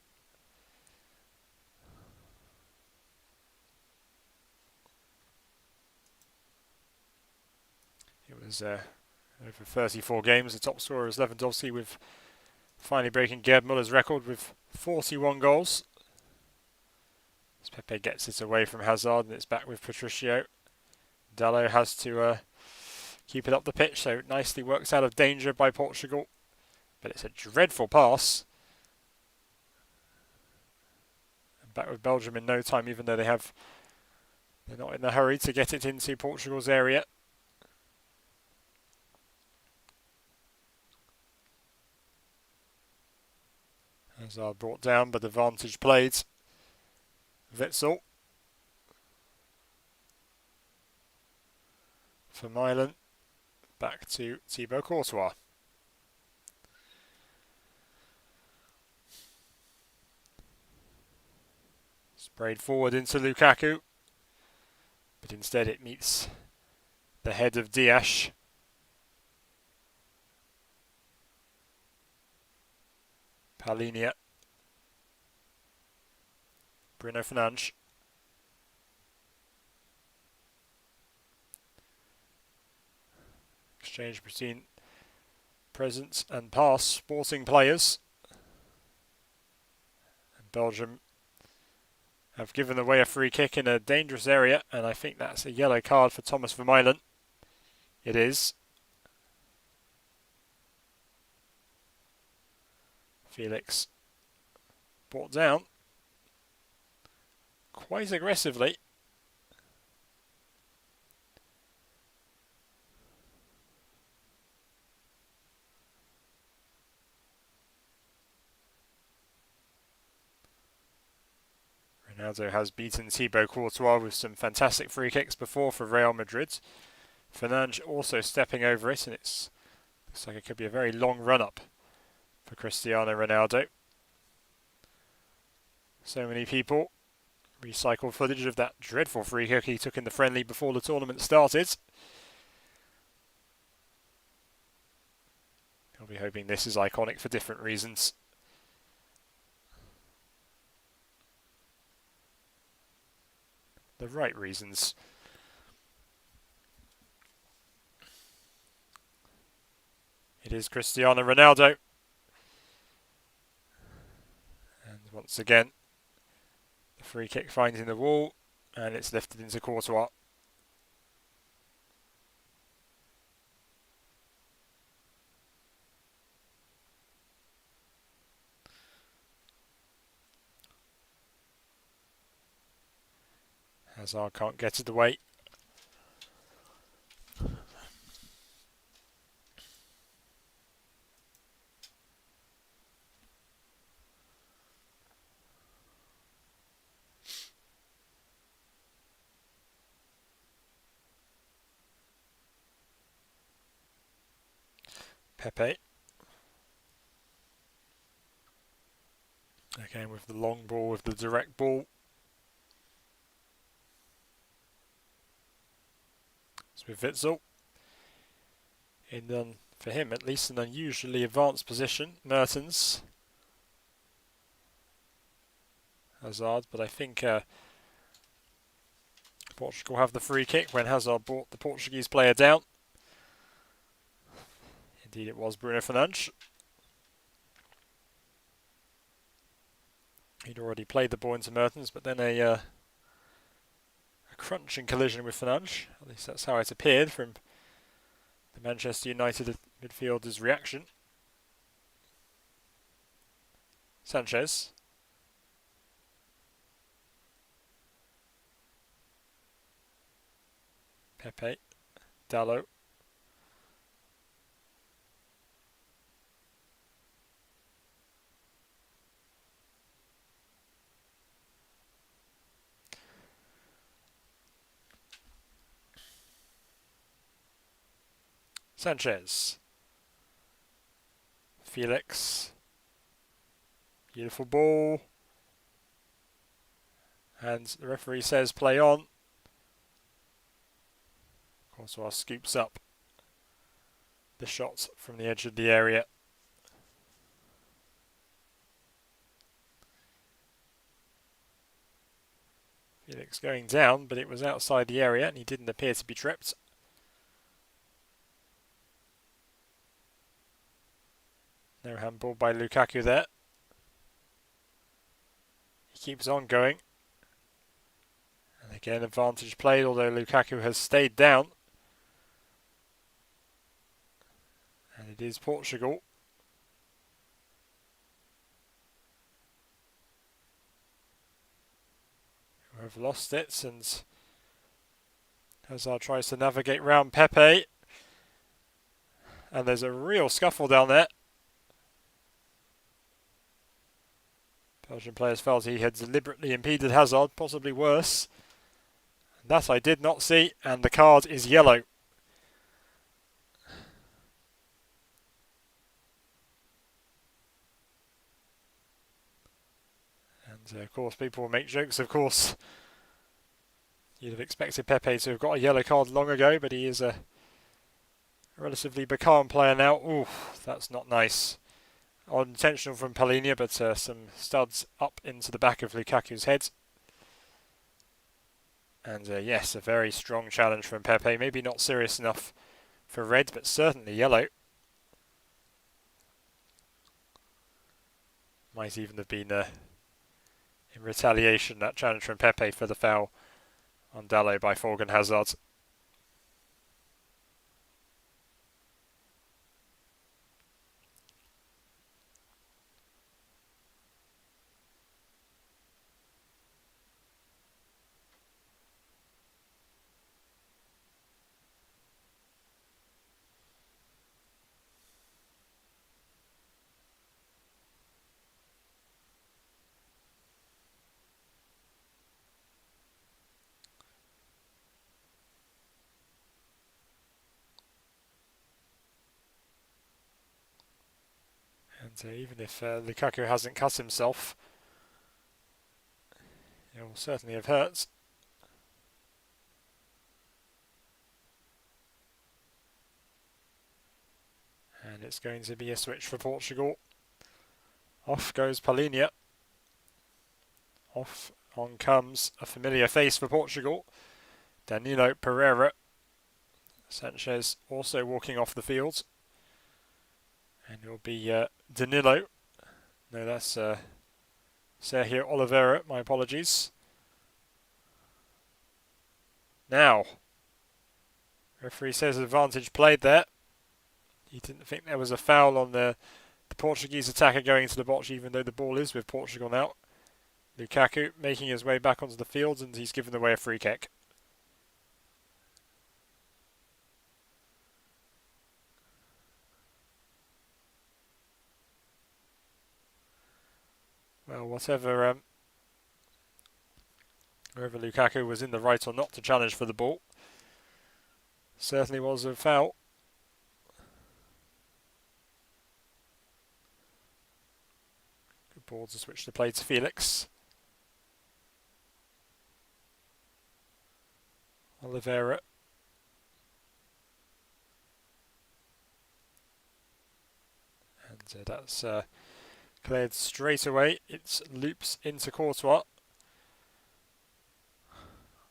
It was over 34 games. The top scorer is Lewandowski, with finally breaking Gerd Muller's record with 41 goals. As Pepe gets it away from Hazard, and it's back with Patricio. Dalot has to keep it up the pitch, so nicely works out of danger by Portugal. But it's a dreadful pass. And back with Belgium in no time, even though they're not in a hurry to get it into Portugal's area. Hazard brought down, but advantage played. Witsel for Milan. Back to Thibaut Courtois. Sprayed forward into Lukaku, but instead it meets the head of Dias. Palhinha. Bruno Fernandes. Exchange between presence and pass sporting players. And Belgium have given away a free kick in a dangerous area, and I think that's a yellow card for Thomas Vermeulen. It is. Felix brought down quite aggressively. Ronaldo has beaten Thibaut Courtois with some fantastic free kicks before for Real Madrid. Fernandes also stepping over it, and it looks like it could be a very long run-up for Cristiano Ronaldo. So many people recycled footage of that dreadful free kick he took in the friendly before the tournament started. I'll be hoping this is iconic for different reasons. The right reasons. It is Cristiano Ronaldo. And once again, the free kick finding the wall, and it's lifted into Courtois. Hazard can't get it away. Pepe. Again with the long ball, with the direct ball. It's with Witsel. In, for him at least, an unusually advanced position. Mertens. Hazard, but I think Portugal have the free kick when Hazard brought the Portuguese player down. Indeed it was Bruno Fernandes. He'd already played the ball into Mertens, but then a crunching collision with Fernandes. At least that's how it appeared from the Manchester United midfielder's reaction. Sanchez. Pepe. Dalot. Sanchez. Felix. Beautiful ball. And the referee says play on. Courtois scoops up the shot from the edge of the area. Felix going down, but it was outside the area and he didn't appear to be tripped. No handball by Lukaku there. He keeps on going. And again, advantage played, although Lukaku has stayed down. And it is Portugal. Who have lost it, and Hazard tries to navigate round Pepe. And there's a real scuffle down there. Belgian players felt he had deliberately impeded Hazard, possibly worse. And that I did not see, and the card is yellow. And of course, people will make jokes, of course. You'd have expected Pepe to have got a yellow card long ago, but he is a relatively becalmed player now. Ooh, that's not nice. Unintentional from Palhinha, but some studs up into the back of Lukaku's head. And yes, a very strong challenge from Pepe. Maybe not serious enough for red, but certainly yellow. Might even have been in retaliation, that challenge from Pepe for the foul on Dalot by Thorgan Hazard. And even if Lukaku hasn't cut himself, it will certainly have hurt. And it's going to be a switch for Portugal. Off goes Palhinha. Off on comes a familiar face for Portugal. Danilo Pereira. Sanchez also walking off the field. And it will be Danilo. No, that's Sergio Oliveira. My apologies. Now, referee says advantage played there. He didn't think there was a foul on the Portuguese attacker going into the box, even though the ball is with Portugal now. Lukaku making his way back onto the field, and he's given away a free kick. Well, whether Lukaku was in the right or not to challenge for the ball, certainly was a foul. Good ball to switch the play to Felix. Oliveira. And that's cleared straight away. It loops into Courtois.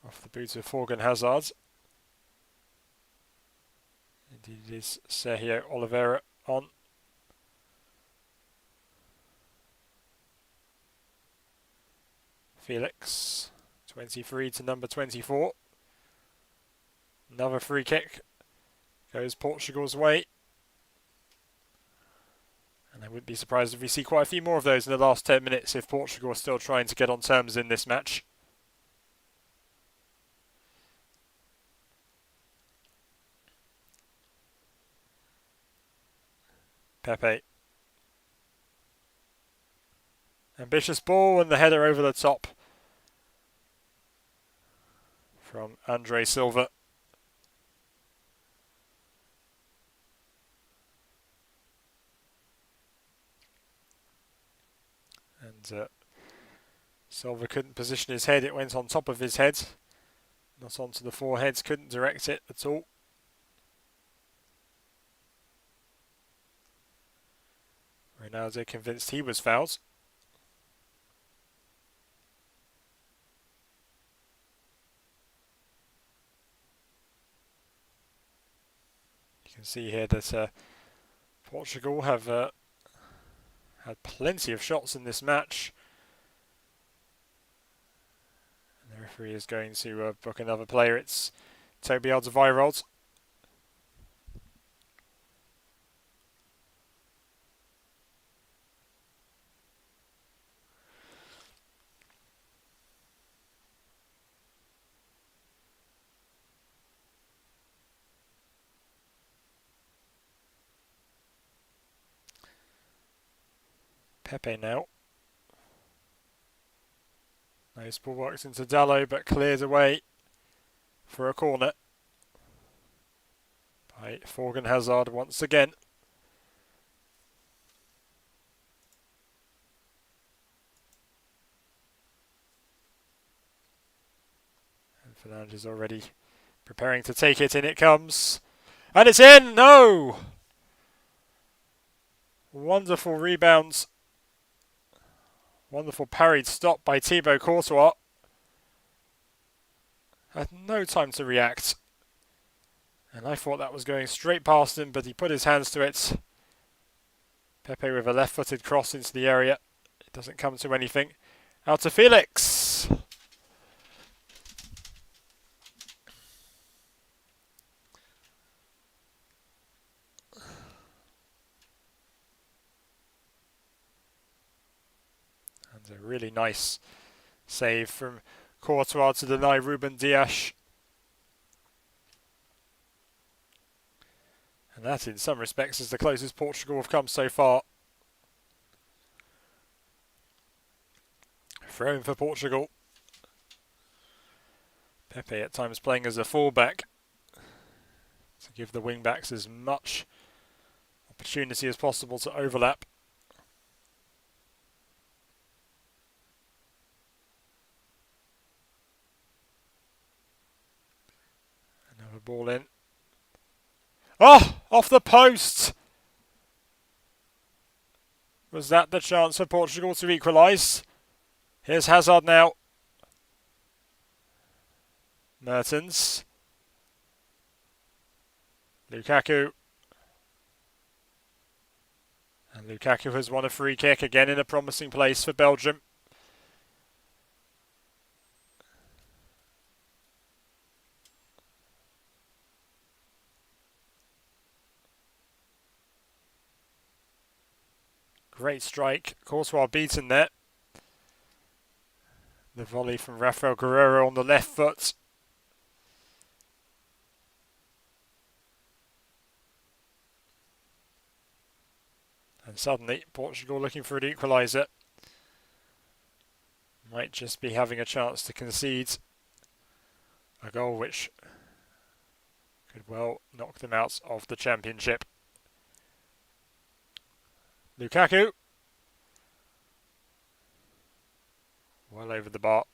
Off the boot of Thorgan Hazard. Indeed it is Sergio Oliveira on. Felix 23 to number 24. Another free kick goes Portugal's way. And I wouldn't be surprised if we see quite a few more of those in the last 10 minutes if Portugal are still trying to get on terms in this match. Pepe. Ambitious ball and the header over the top from Andre Silva. And Silva couldn't position his head, it went on top of his head. Not onto the forehead, couldn't direct it at all. Ronaldo convinced he was fouled. You can see here that Portugal have had plenty of shots in this match. And the referee is going to book another player. It's Toby Alderweireld. Pepe now. Nice ball works into Dallo, but cleared away for a corner by Thorgan Hazard once again. And Fernandes already preparing to take it, in it comes. And it's in! No! Wonderful rebounds. Wonderful parried stop by Thibaut Courtois. Had no time to react. And I thought that was going straight past him, but he put his hands to it. Pepe with a left-footed cross into the area. It doesn't come to anything. Out to Felix. And a really nice save from Courtois to deny Ruben Dias. And that, in some respects, is the closest Portugal have come so far. Throw-in for Portugal. Pepe at times playing as a fullback to give the wing-backs as much opportunity as possible to overlap. Another ball in. Oh! Off the post! Was that the chance for Portugal to equalise? Here's Hazard now. Mertens. Lukaku. And Lukaku has won a free kick, again in a promising place for Belgium. Great strike. Courtois beaten there. The volley from Rafael Guerreiro on the left foot. And suddenly, Portugal looking for an equaliser. Might just be having a chance to concede a goal which could well knock them out of the championship. Lukaku. Well over the bar.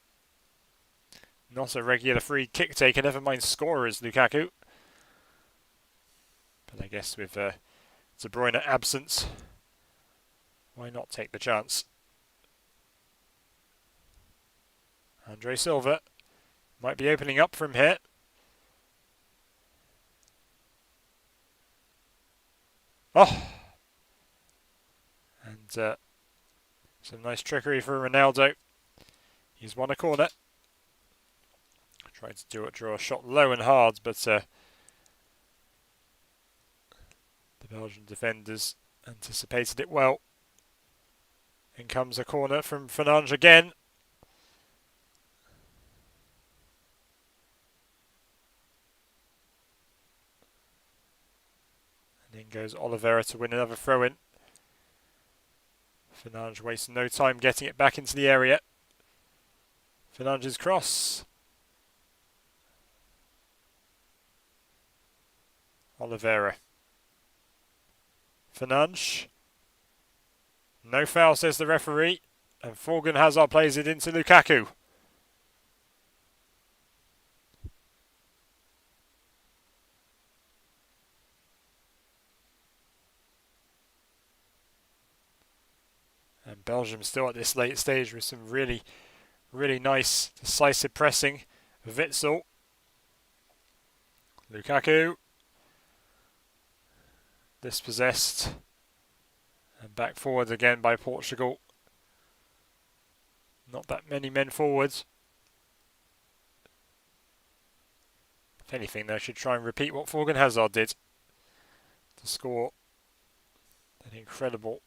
Not a regular free kick taker, never mind scorers, Lukaku. But I guess with De Bruyne absent, why not take the chance? Andre Silva might be opening up from here. Oh! And some nice trickery for Ronaldo. He's won a corner. Tried to draw a shot low and hard, but the Belgian defenders anticipated it well. In comes a corner from Fernandes again. And in goes Oliveira to win another throw-in. Fernandes wasting no time getting it back into the area. Fernandes' cross. Oliveira. Fernandes. No foul, says the referee. And Thorgan Hazard plays it into Lukaku. And Belgium still at this late stage with some really nice decisive pressing. Witsel. Lukaku. Dispossessed. And back forward again by Portugal. Not that many men forwards. If anything, they should try and repeat what Thorgan Hazard did to score an incredible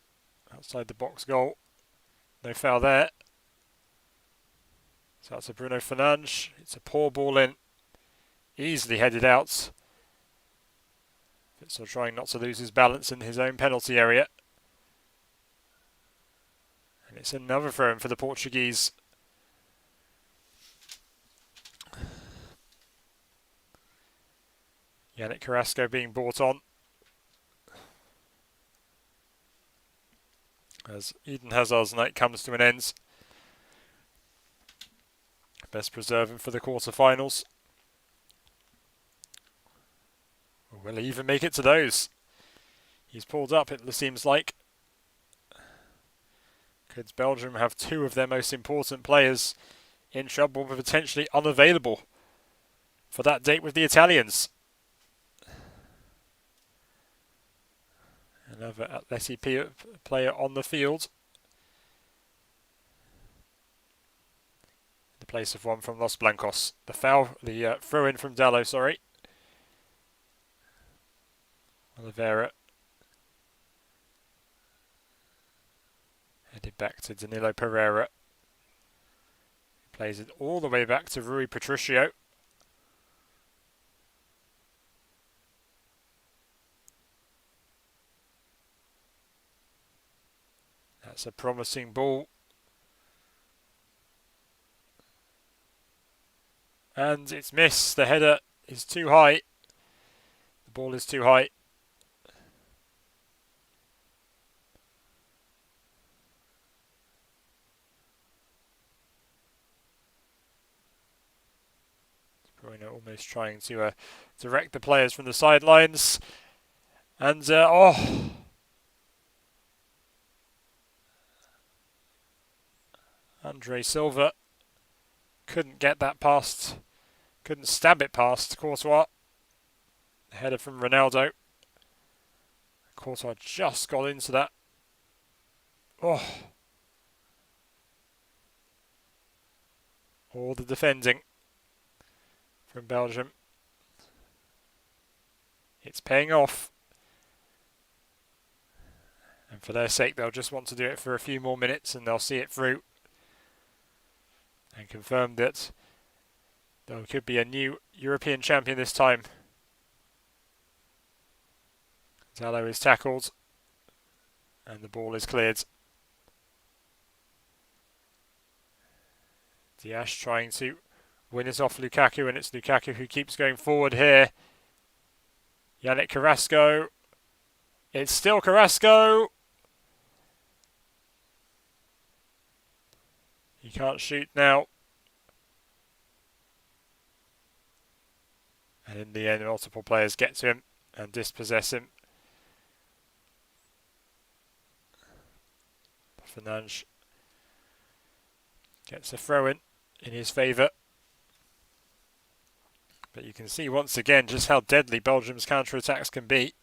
outside the box goal. No foul there. So that's a Bruno Fernandes. It's a poor ball in. Easily headed out. Witsel trying not to lose his balance in his own penalty area. And it's another throw in for the Portuguese. Yannick Carrasco being brought on. As Eden Hazard's night comes to an end. Best preserve him for the quarterfinals. Will he even make it to those? He's pulled up, it seems like. Could Belgium have two of their most important players in trouble, but potentially unavailable for that date with the Italians? Another Atleti player on the field. In the place of one from Los Blancos. The foul, the throw-in from Dallo, sorry. Oliveira. Headed back to Danilo Pereira. He plays it all the way back to Rui Patricio. That's a promising ball. And it's missed. The header is too high. The ball is too high. Bruno almost trying to direct the players from the sidelines. And, Andre Silva couldn't get that past, couldn't stab it past Courtois. The header from Ronaldo. Courtois just got into that. Oh. All the defending from Belgium. It's paying off. And for their sake, they'll just want to do it for a few more minutes and they'll see it through. And confirm that there could be a new European champion this time. Dallo is tackled. And the ball is cleared. Dias trying to win it off Lukaku, and it's Lukaku who keeps going forward here. Yannick Carrasco. It's still Carrasco. He can't shoot now. And in the end, multiple players get to him and dispossess him. Fernandes gets a throw-in his favour. But you can see once again just how deadly Belgium's counter-attacks can be.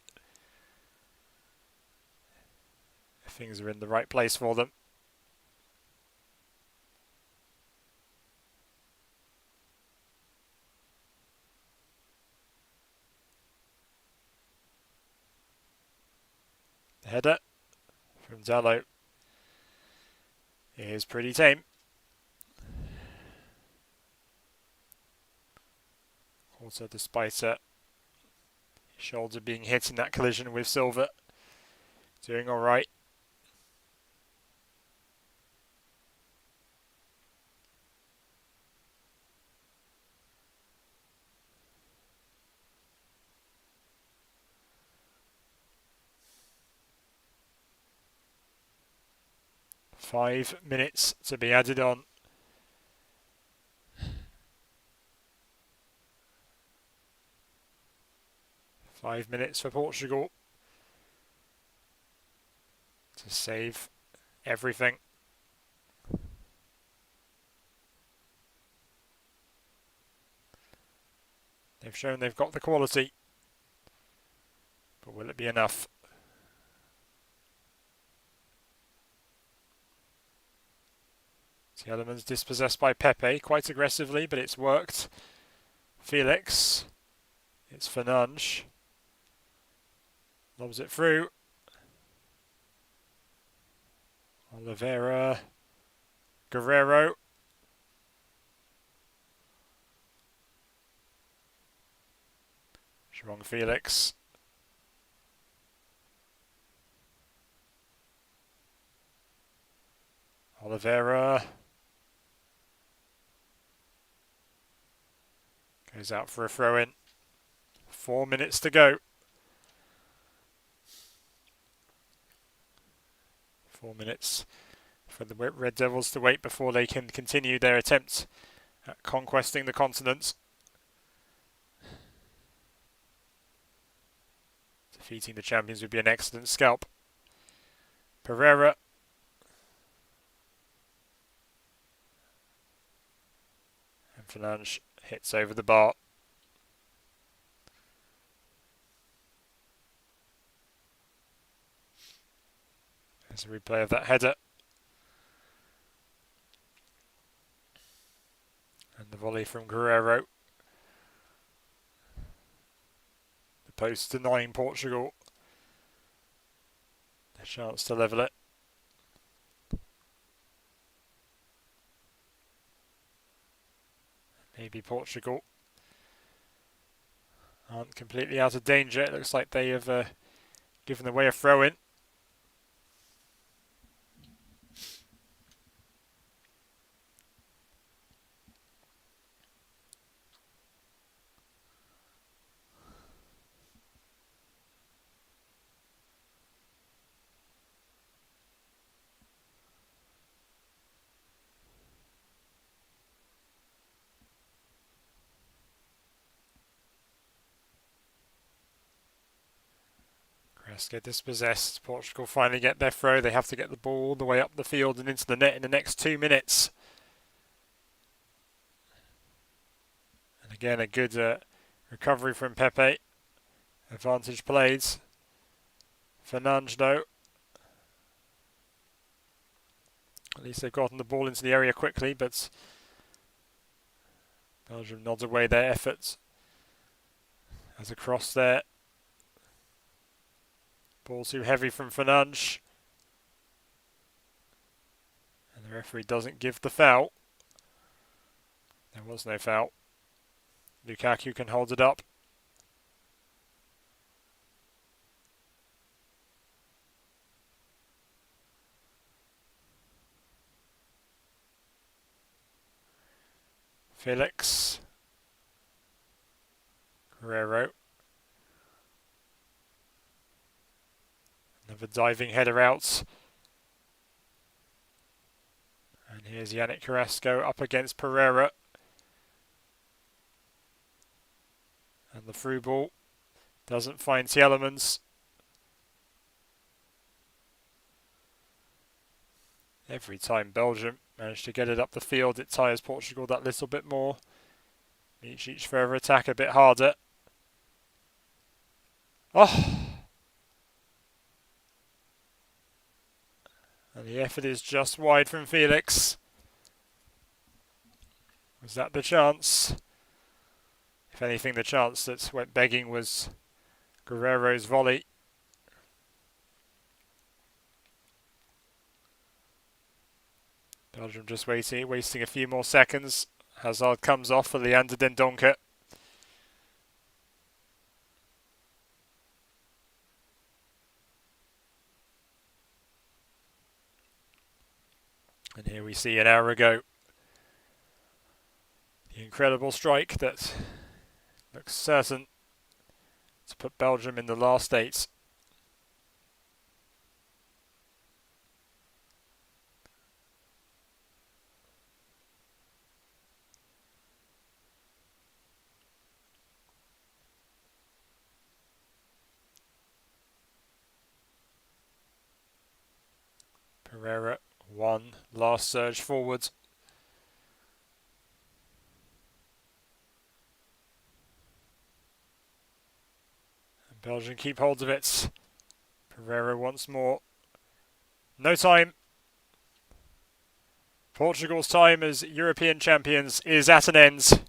If things are in the right place for them. The header from Dallo is pretty tame. Also, despite his shoulder being hit in that collision with Silva, doing all right. Five minutes to be added on. Five minutes for Portugal to save everything. They've shown they've got the quality, but will it be enough? Tielemans dispossessed by Pepe quite aggressively, but it's worked. Felix, it's Fernandes, lobs it through. Oliveira, Guerrero. João Felix. Oliveira. Goes out for a throw-in. 4 minutes to go. 4 minutes for the Red Devils to wait before they can continue their attempt at conquesting the continent. Defeating the champions would be an excellent scalp. Pereira. And Fernandes hits over the bar. There's a replay of that header. And the volley from Guerrero. The post denying Portugal the chance to level it. Maybe Portugal aren't completely out of danger. It looks like they have given away a throw-in. Get dispossessed. Portugal finally get their throw. They have to get the ball all the way up the field and into the net in the next 2 minutes. And again, a good recovery from Pepe. Advantage played. Fernandes, though. At least they've gotten the ball into the area quickly, but Belgium nods away their efforts. As a cross there. Ball too heavy from Fernandes. And the referee doesn't give the foul. There was no foul. Lukaku can hold it up. Felix. Guerrero. Another diving header out. And here's Yannick Carrasco up against Pereira. And the through ball doesn't find Tielemans. Every time Belgium manage to get it up the field, it tires Portugal that little bit more. Makes each further attack a bit harder. Oh! And the effort is just wide from Felix. Was that the chance? If anything, the chance that went begging was Guerrero's volley. Belgium just wasting a few more seconds. Hazard comes off for Leander Den Donker. And here we see an hour ago the incredible strike that looks certain to put Belgium in the last eight. Pereira, one last surge forward. And Belgium keep hold of it. Pereira once more. No time. Portugal's time as European champions is at an end.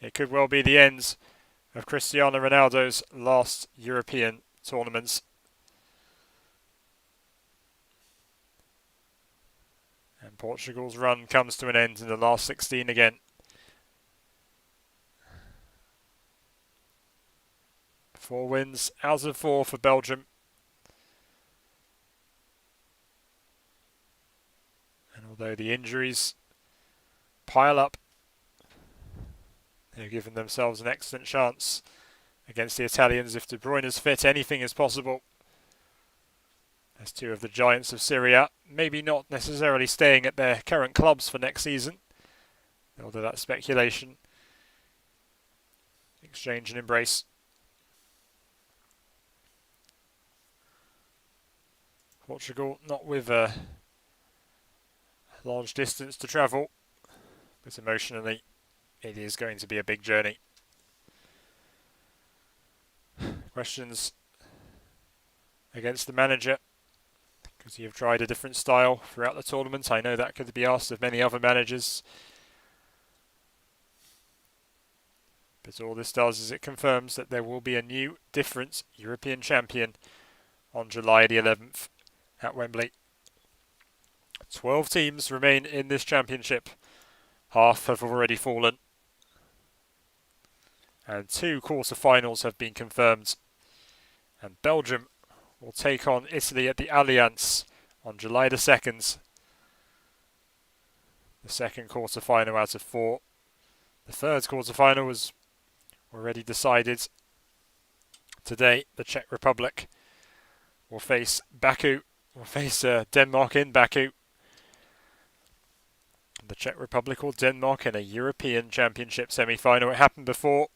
It could well be the end of Cristiano Ronaldo's last European tournaments. And Portugal's run comes to an end in the last 16 again. Four wins out of four for Belgium. And although the injuries pile up, they've given themselves an excellent chance against the Italians. If De Bruyne is fit, anything is possible. As two of the giants of Serie A, maybe not necessarily staying at their current clubs for next season, although that's speculation. Exchange and embrace. Portugal not with a large distance to travel, but emotionally it is going to be a big journey. Questions against the manager, because you have tried a different style throughout the tournament. I know that could be asked of many other managers. But all this does is it confirms that there will be a new, different European champion on July the 11th at Wembley. 12 teams remain in this championship. Half have already fallen. And 2 quarter-finals have been confirmed. And Belgium will take on Italy at the Allianz on July the 2nd. The second quarter-final out of 4. The third quarter-final was already decided. Today, the Czech Republic will face Denmark in Baku. The Czech Republic or Denmark in a European Championship semi-final. It happened before.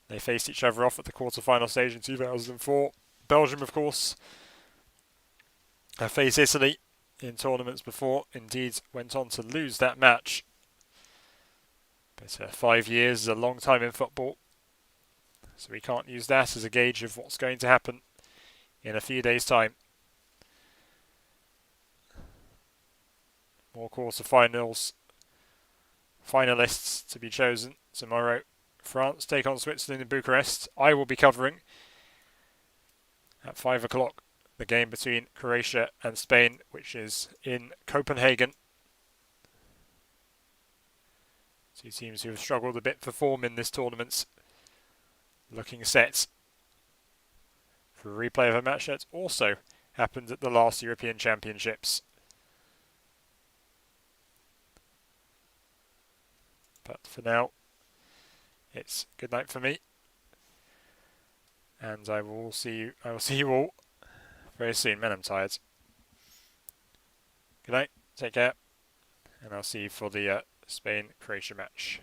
They faced each other off at the quarter-final stage in 2004. Belgium, of course, have faced Italy in tournaments before. Indeed, went on to lose that match. But 5 years is a long time in football. So we can't use that as a gauge of what's going to happen in a few days' time. More quarter-finals, finalists to be chosen tomorrow. France take on Switzerland in Bucharest. I will be covering at 5 o'clock the game between Croatia and Spain, which is in Copenhagen. Two teams who have struggled a bit for form in this tournament, looking set for a replay of a match that also happened at the last European Championships. But for now, it's good night for me, and I will see you all very soon. Man, I'm tired. Good night, take care, and I'll see you for the Spain-Croatia match.